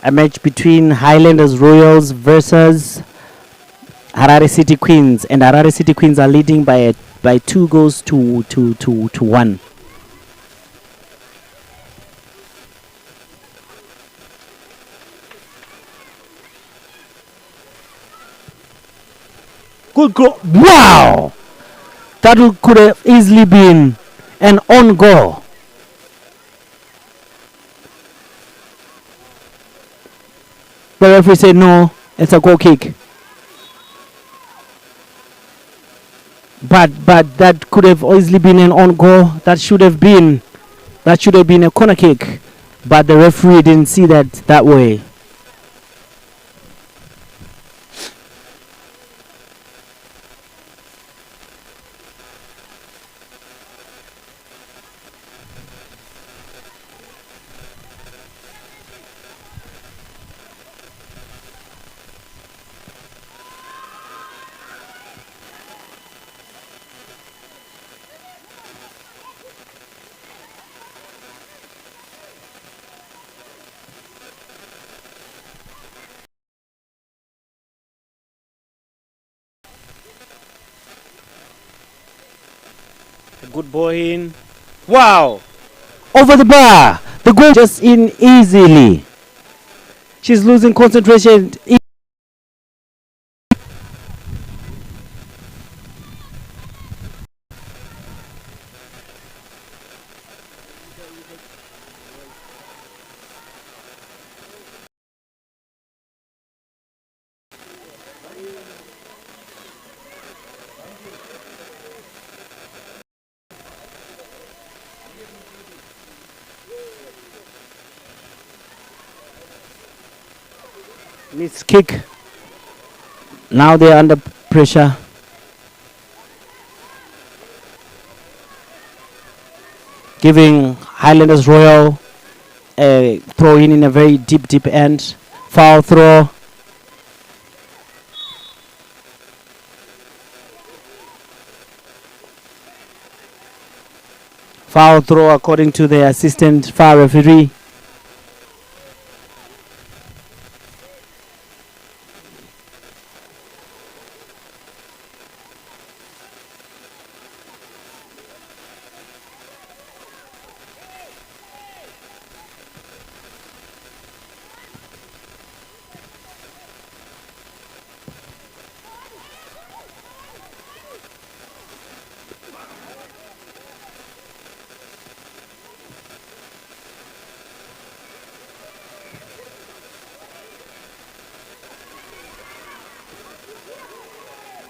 A match between Highlanders Royals versus Harare City Queens, and Harare City Queens are leading by 2 goals to 1. Good goal! Wow, that could have easily been an own goal. The referee said no, it's a goal kick. But that could have easily been an own goal. That should have been a corner kick. But the referee didn't see that way. A good ball in. Wow! Over the bar. The goal just in easily. She's losing concentration. Needs kick. Now they're under pressure. Giving Highlanders Royal a throw in a very deep end. Foul throw. Foul throw according to the assistant foul referee.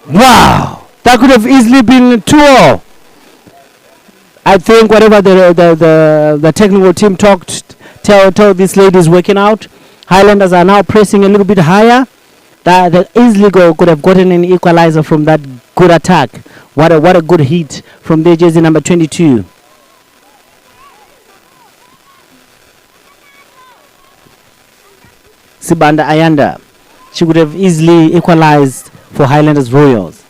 Wow, that could have easily been 2-0. I think whatever the technical team tell these ladies working out, Highlanders are now pressing a little bit higher. That easily could have gotten an equalizer from that good attack. What a good hit from their jersey number 22. Sibanda Ayanda. She could have easily equalized for Highlanders Royals.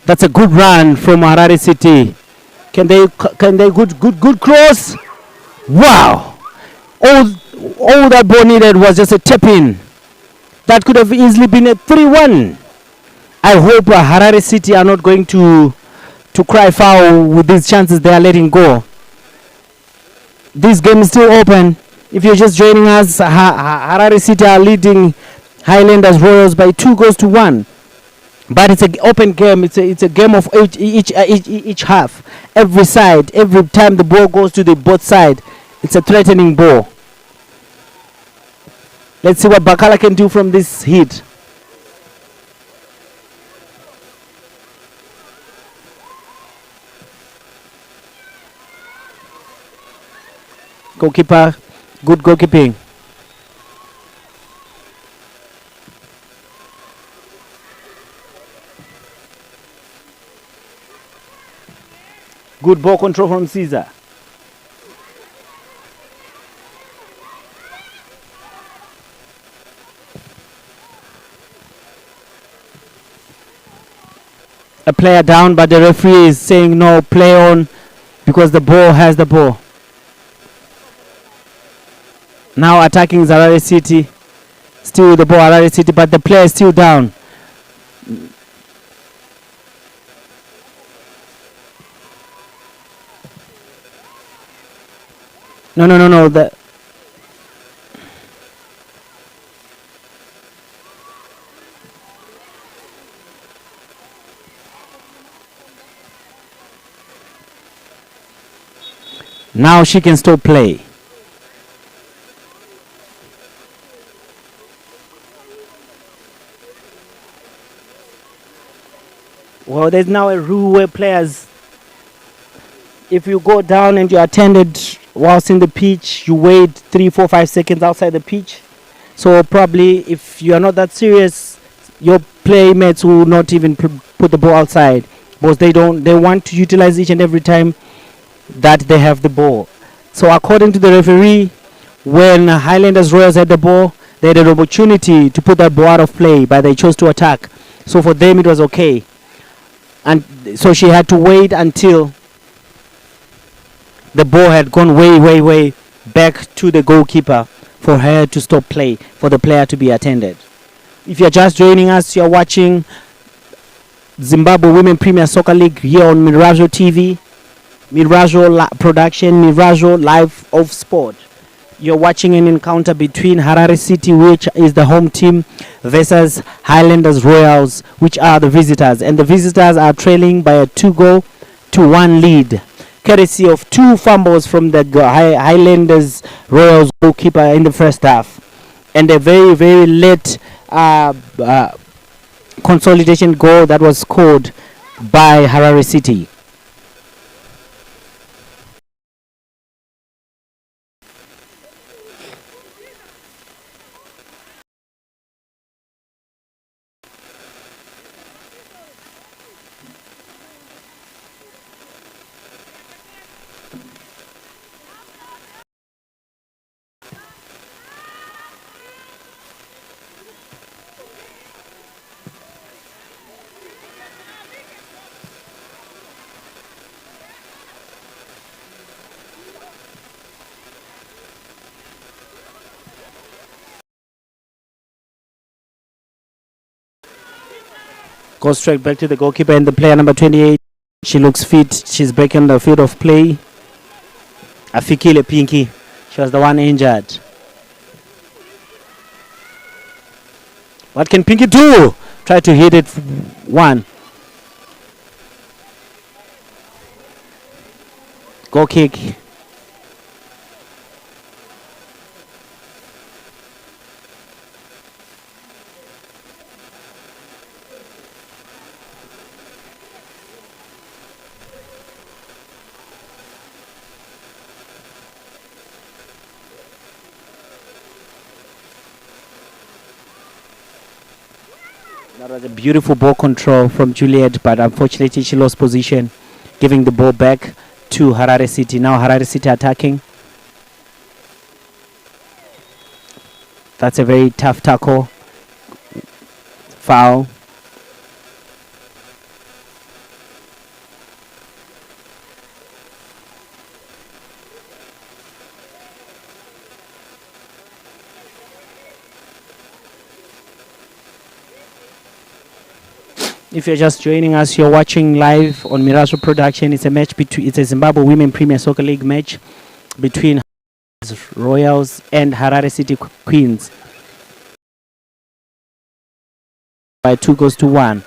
That's a good run from Harare City. Can they good cross? Wow! All that ball needed was just a tap in. That could have easily been a 3-1. I hope Harare City are not going to cry foul with these chances they are letting go. This game is still open. If you're just joining us, Harare City are leading Highlanders Royals by 2-1. But it's an open game. It's a game of each half. Every side, every time the ball goes to the both side, it's a threatening ball. Let's see what Bakala can do from this hit. Goalkeeper, good goalkeeping. Good ball control from Caesar. A player down, but the referee is saying no, play on, because the ball has the ball. Now attacking Harare City. Still with the ball, Harare City, but the player is still down. No. Now she can still play. Well, there's now a rule where players, if you go down and you attended whilst in the pitch, you wait 3, 4, 5 seconds outside the pitch. So probably if you are not that serious, your playmates will not even put the ball outside, because they want to utilize each and every time that they have the ball. So according to the referee, when Highlanders Royals had the ball, they had an opportunity to put that ball out of play, but they chose to attack. So for them it was okay. And so she had to wait until the ball had gone way back to the goalkeeper for her to stop play, for the player to be attended. If you're just joining us, you're watching Zimbabwe Women Premier Soccer League here on Mirajo TV, Mirajo Production, Mirajo Live of Sport. You're watching an encounter between Harare City, which is the home team, versus Highlanders Royals, which are the visitors. And the visitors are trailing by a 2-1 lead, courtesy of 2 fumbles from the Highlanders Royals goalkeeper in the first half, and a very late consolidation goal that was scored by Harare City. Goes straight back to the goalkeeper and the player number 28. She looks fit. She's back in the field of play. Afikile Pinky. She was the one injured. What can Pinky do? Try to hit it. One. Goal kick. That was a beautiful ball control from Juliet, but unfortunately she lost position, giving the ball back to Harare City. Now Harare City attacking. That's a very tough tackle. Foul. If you're just joining us, you're watching live on Mirazo Production. It's a match between, it's a Zimbabwe Women Premier Soccer League match between Royals and Harare City Queens. By 2-1.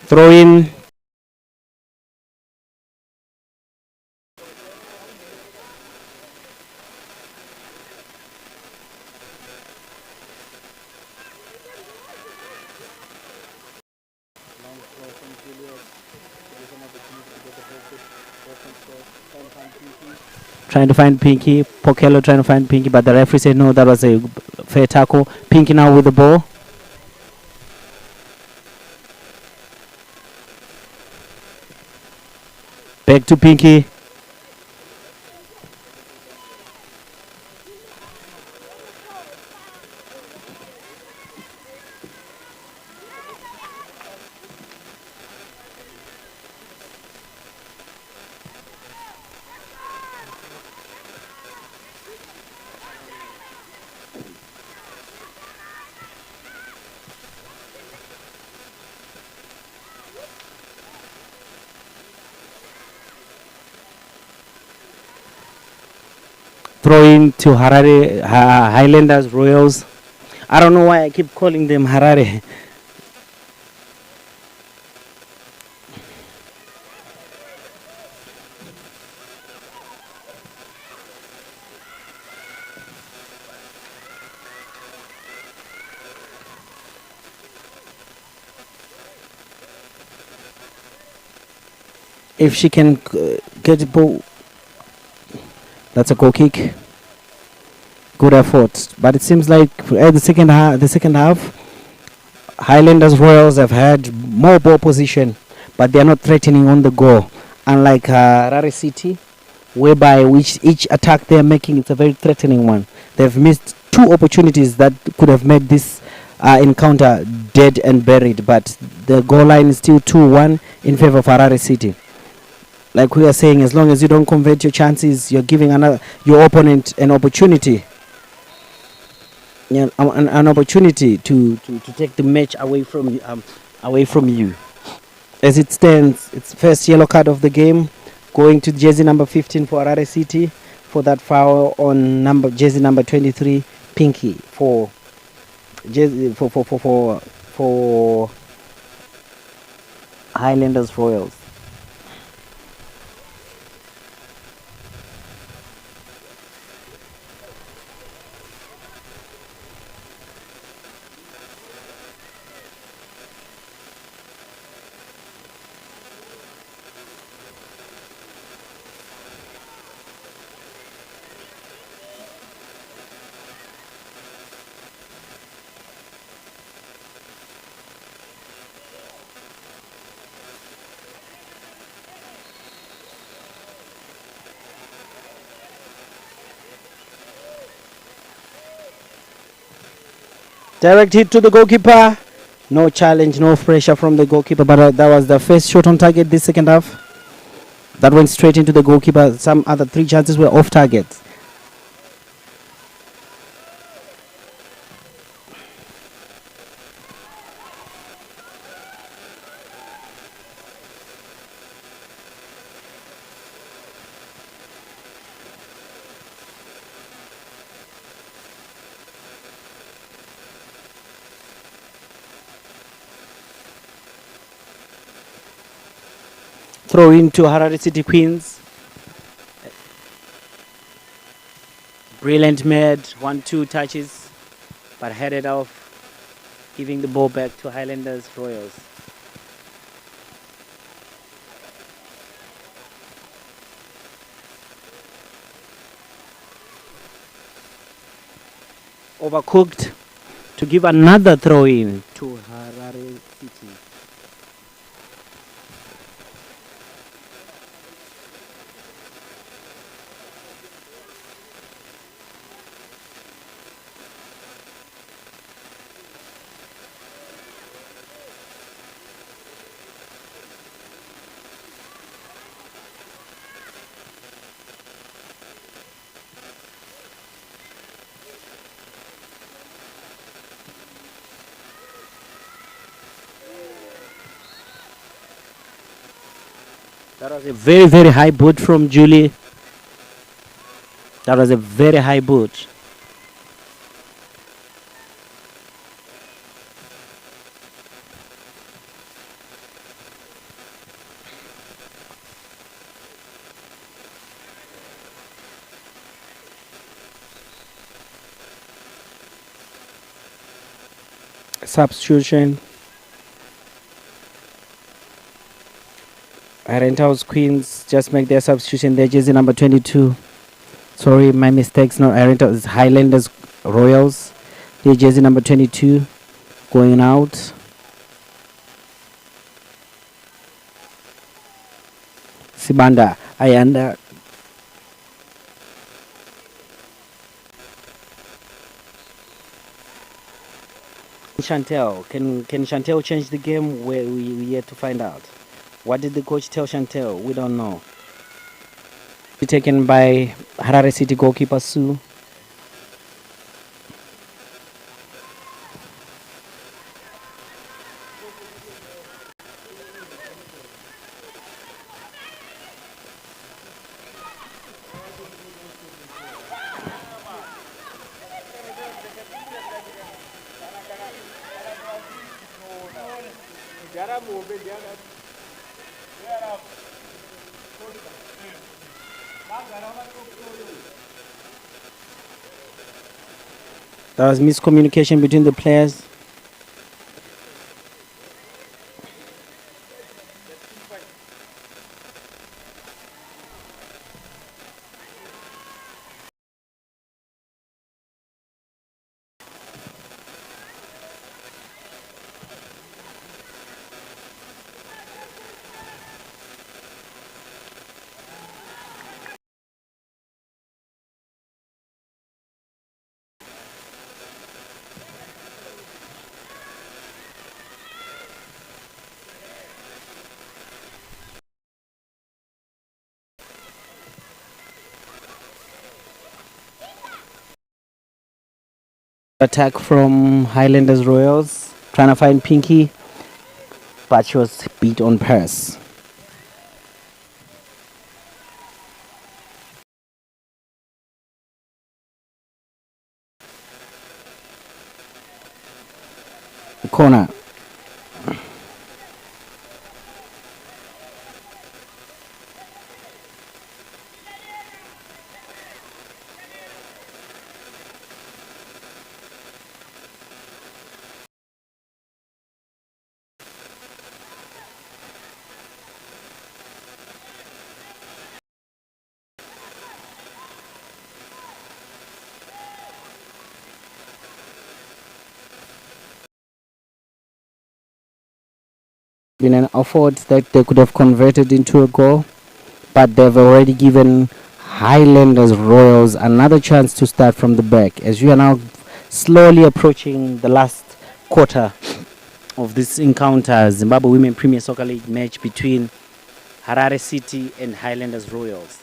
Throw in. Trying to find Pinky. Pokello trying to find Pinky, but the referee said no, that was a fair tackle. Pinky now with the ball. Back to Pinky. Throw in to Harare, Highlanders, Royals. I don't know why I keep calling them Harare. If she can get the ball, that's a goal kick. Good effort, but it seems like at the second half, Highlanders Royals have had more ball position, but they are not threatening on the goal. Unlike Harare City, whereby which each attack they are making, it's a very threatening one. They've missed 2 opportunities that could have made this encounter dead and buried, but the goal line is still 2-1 in favor of Harare City. Like we are saying, as long as you don't convert your chances, you're giving your opponent an opportunity. An opportunity to take the match away from you. As it stands, it's first yellow card of the game, going to jersey number 15 for Harare City for that foul on jersey number 23, Pinky for Highlanders Royals. Direct hit to the goalkeeper. No challenge, no pressure from the goalkeeper, but that was the first shot on target this second half. That went straight into the goalkeeper. Some other 3 chances were off target. Throw into Harare City Queens. Brilliant made 1-2 touches, but headed off, giving the ball back to Highlanders Royals. Overcooked to give another throw in to Harare City. That was a very, very high boot from Julie. That was a very high boot. Substitution. Rentals Queens just make their substitution. Their jersey number 22. Sorry, my mistakes. Not Rentals, it's Highlanders Royals. Their jersey number 22 going out. Sibanda Ayanda. Chantel, can Chantel change the game? We yet to find out. What did the coach tell Chantel? We don't know. Taken by Harare City goalkeeper Sue. There was miscommunication between the players. Attack from Highlanders Royals, trying to find Pinky, but she was beat on pass. Corner. Been an effort that they could have converted into a goal, but they've already given Highlanders Royals another chance to start from the back as we are now slowly approaching the last quarter of this encounter. Zimbabwe Women Premier Soccer League match between Harare City and Highlanders Royals.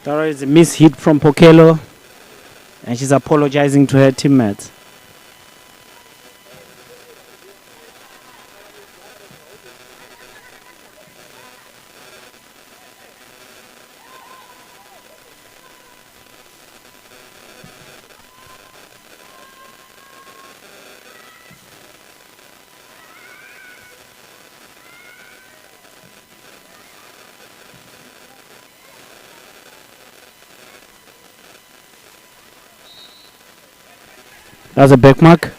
There is a miss hit from Pokelo, and she's apologizing to her teammates. That's a back mark.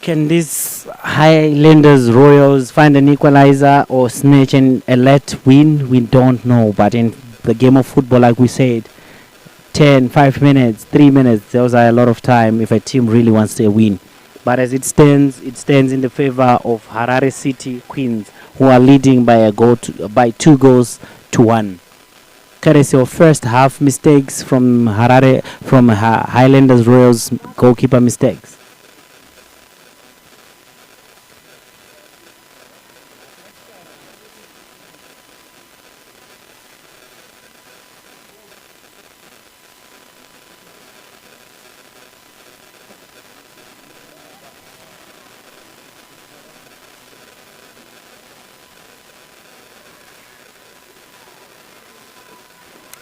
Can these Highlanders Royals find an equalizer or snatch a late win? We don't know. But in the game of football, like we said, 10, 5 minutes, 3 minutes, those are a lot of time if a team really wants to win. But as it stands in the favor of Harare City Queens, who are leading by by 2 goals to 1. Courtesy of first half mistakes from Highlanders Royals goalkeeper mistakes.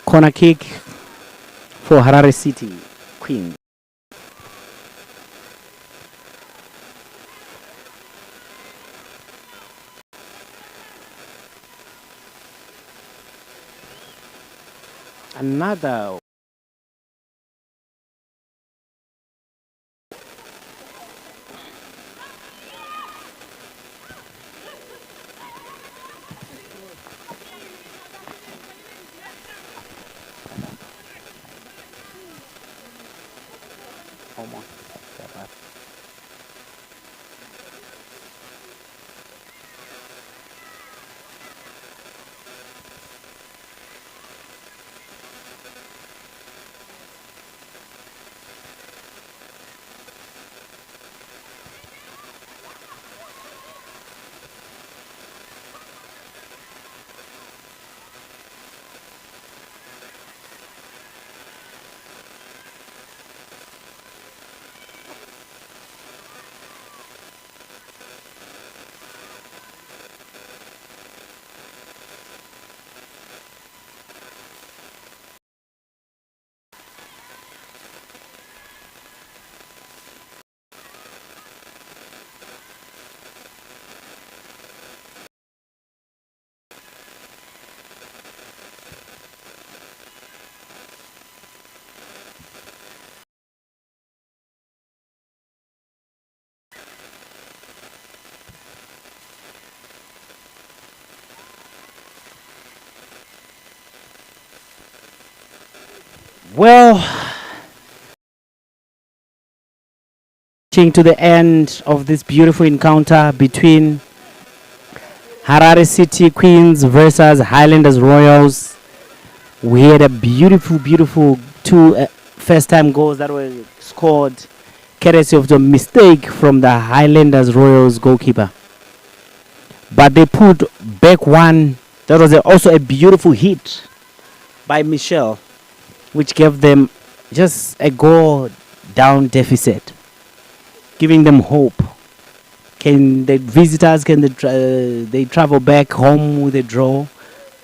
Corner kick for Harare City Queens. Another well, to the end of this beautiful encounter between Harare City Queens versus Highlanders Royals. We had a beautiful 2 first-time goals that were scored courtesy of the mistake from the Highlanders Royals goalkeeper. But they put back one. That was also a beautiful hit by Michelle, which gave them just a goal down deficit. giving them hope. Can the visitors, can they travel back home with a draw?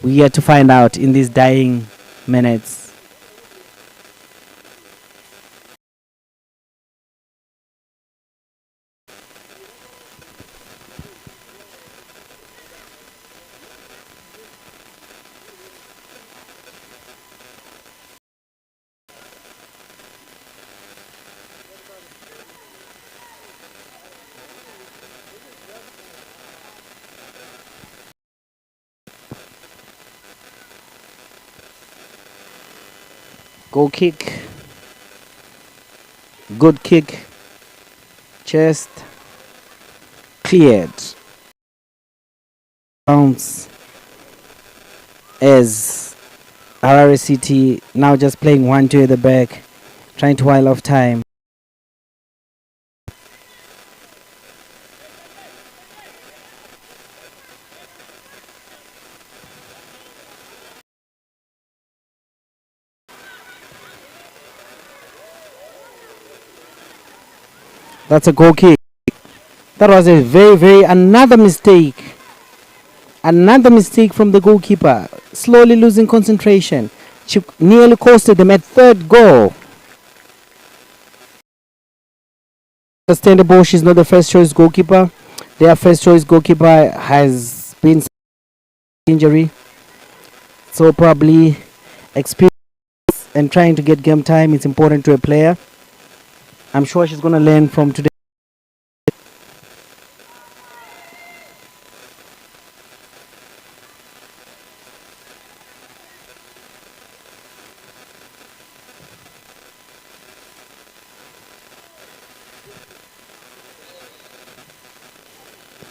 We yet to find out in these dying minutes. Goal kick. Good kick. Chest. Cleared. Bounce. As HARARE City now just playing 1-2 at the back. Trying to while off time. That's a goal kick. That was a very another mistake. Another mistake from the goalkeeper. Slowly losing concentration. She nearly costed them at third goal. Understandable, she's not the first choice goalkeeper. Their first choice goalkeeper has been injury. So probably experience and trying to get game time is important to a player. I'm sure she's going to learn from today.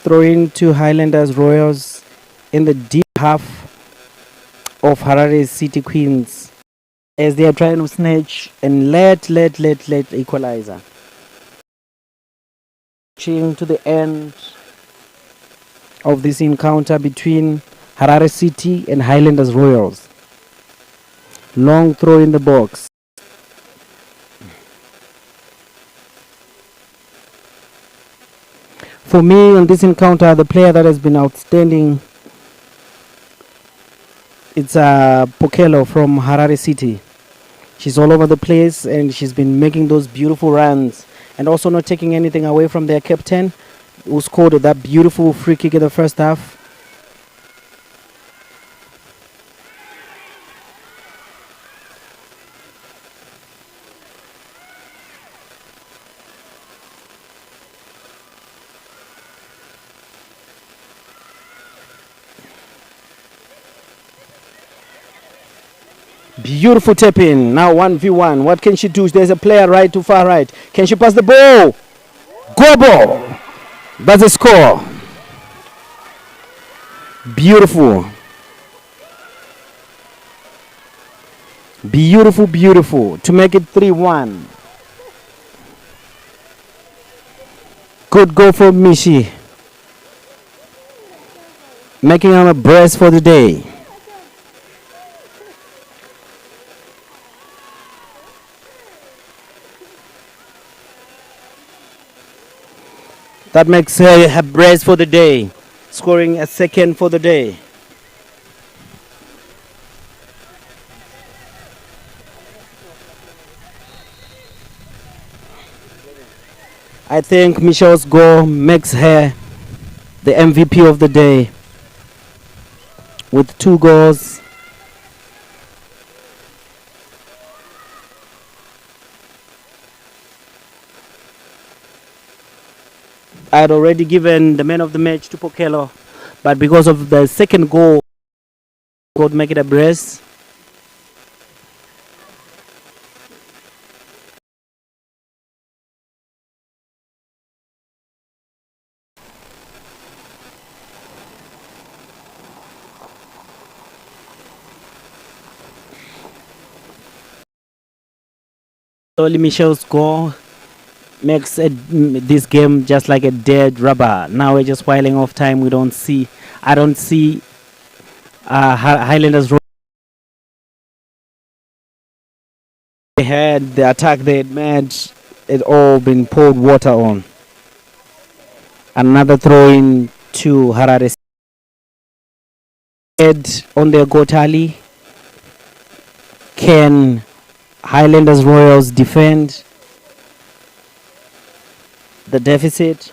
Throw in to Highlanders Royals in the deep half of HARARE City Queens as they are trying to snatch and let equalizer. To the end of this encounter between HARARE City and Highlanders Royals. Long throw in the box. For me, on this encounter, the player that has been outstanding, it's Pokelo from HARARE City. She's all over the place and she's been making those beautiful runs and also not taking anything away from their captain, who scored that beautiful free kick in the first half. Beautiful tap in. Now 1v1. What can she do? There's a player right to far right. Can she pass the ball? Go ball. That's a score. Beautiful. Beautiful. To make it 3-1. Good goal from Mishi. Making him a brace for the day. That makes her a brace for the day. Scoring a second for the day. I think Michelle's goal makes her the MVP of the day with 2 goals. I had already given the man of the match to Pokelo, but because of the second goal, God make it a brace. Only Michelle's goal makes this game just like a dead rubber. Now we're just whiling off time. I don't see Highlanders. They had the attack they had made it all been poured water on. Another throw in to Harare. Head on their goal tally. Can Highlanders Royals defend the deficit?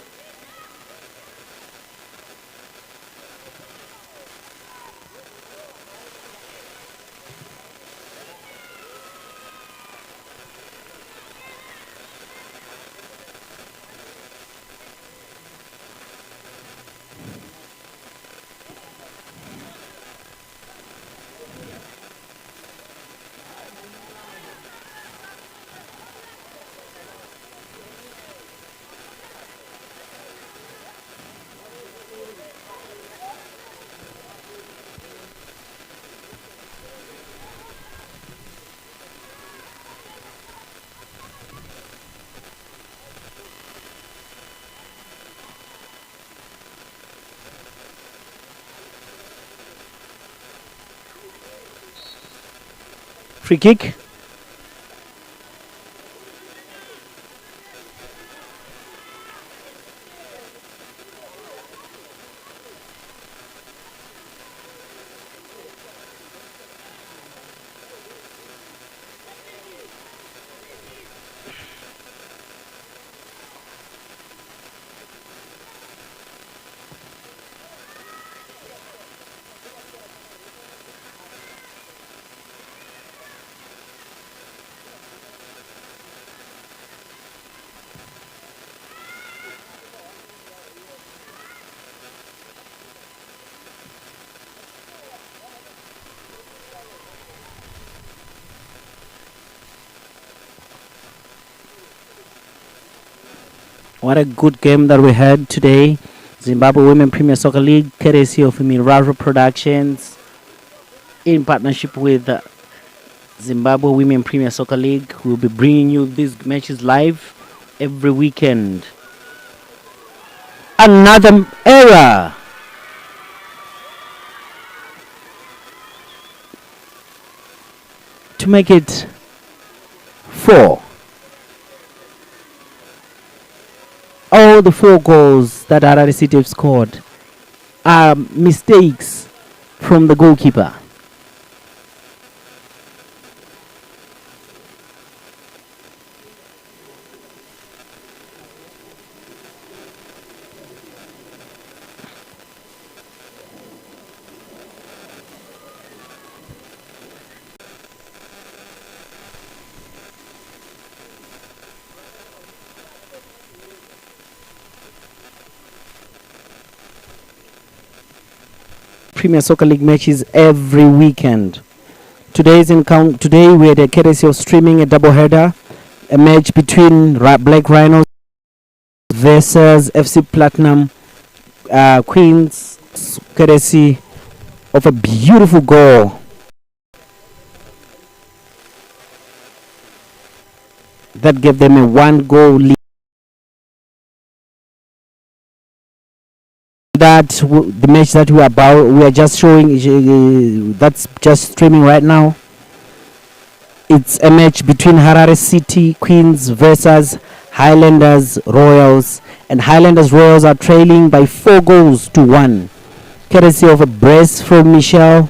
Free kick. What a good game that we had today. Zimbabwe Women Premier Soccer League, courtesy of Miraro Productions, in partnership with Zimbabwe Women Premier Soccer League. We'll be bringing you these matches live every weekend. Another error. To make it 4. All the 4 goals that Harare City have scored are mistakes from the goalkeeper. Premier Soccer League matches every weekend. Today we had a courtesy of streaming a double header, a match between Black Rhinos versus FC Platinum Queens, courtesy of a beautiful goal that gave them a 1-goal lead. That the match that we are just showing, that's just streaming right now. It's a match between Harare City Queens versus Highlanders Royals, and Highlanders Royals are trailing by 4-1, courtesy of a brace from Michelle,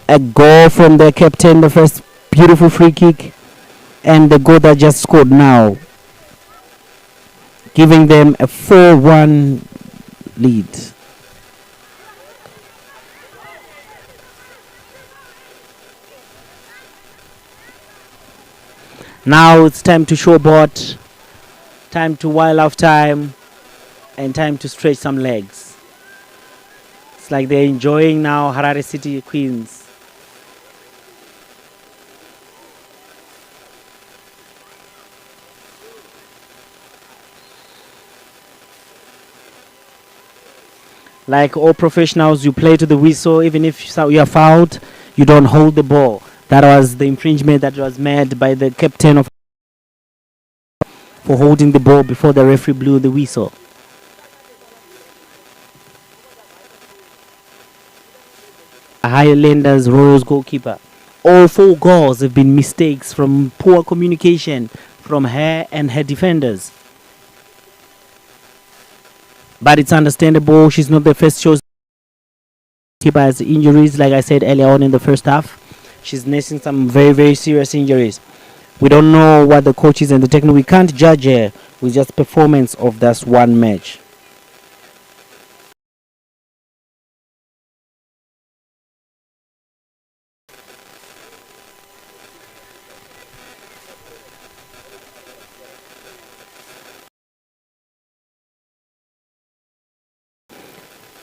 a goal from their captain, the first beautiful free kick, and the goal that just scored now, giving them a 4-1 lead. Now it's time to showboat, time to while off time, and time to stretch some legs. It's like they're enjoying now Harare City Queens. Like all professionals, you play to the whistle. Even if you are fouled, you don't hold the ball. That was the infringement that was made by the captain of for holding the ball before the referee blew the whistle. Highlanders Royals goalkeeper. All 4 goals have been mistakes from poor communication from her and her defenders. but it's understandable. She's not the first choice. Keeper has injuries, like I said earlier on in the first half. She's nursing some very, very serious injuries. We don't know what the coaches and the technical. We can't judge her with just performance of this one match.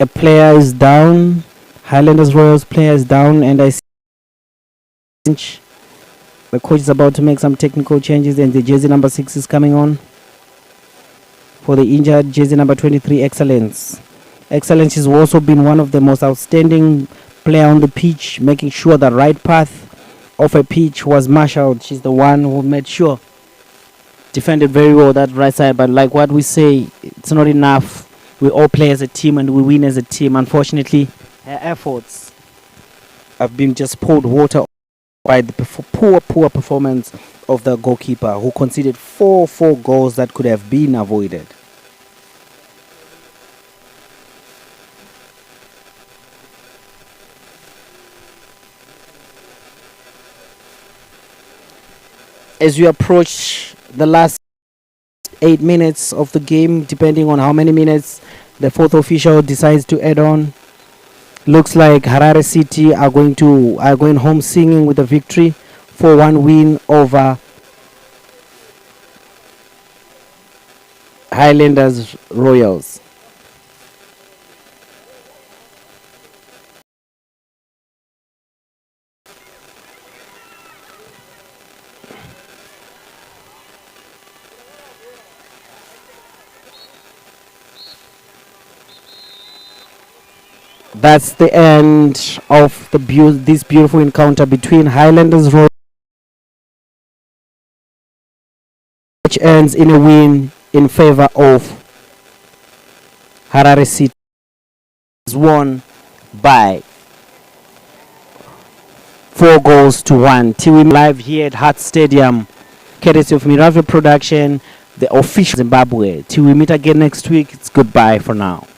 A player is down. Highlanders Royals player is down, and I see the coach is about to make some technical changes, and the jersey number 6 is coming on for the injured jersey number 23, Excellence. Excellence has also been one of the most outstanding player on the pitch, making sure the right path of a pitch was marshaled. She's the one who made sure defended very well that right side. But like what we say, it's not enough. We all play as a team and we win as a team. Unfortunately, her efforts have been just poured water by the poor performance of the goalkeeper, who conceded four goals that could have been avoided. As we approach the last 8 minutes of the game, depending on how many minutes the fourth official decides to add on, looks like Harare City are going home singing with a victory, 4-1 win over Highlanders Royals. That's the end of this beautiful encounter between Highlanders Royals, which ends in a win in favor of Harare City. Is won by 4-1. Tiwi live here at Hart Stadium, courtesy of Mirave Production, the official Zimbabwe. Till we meet again next week, it's goodbye for now.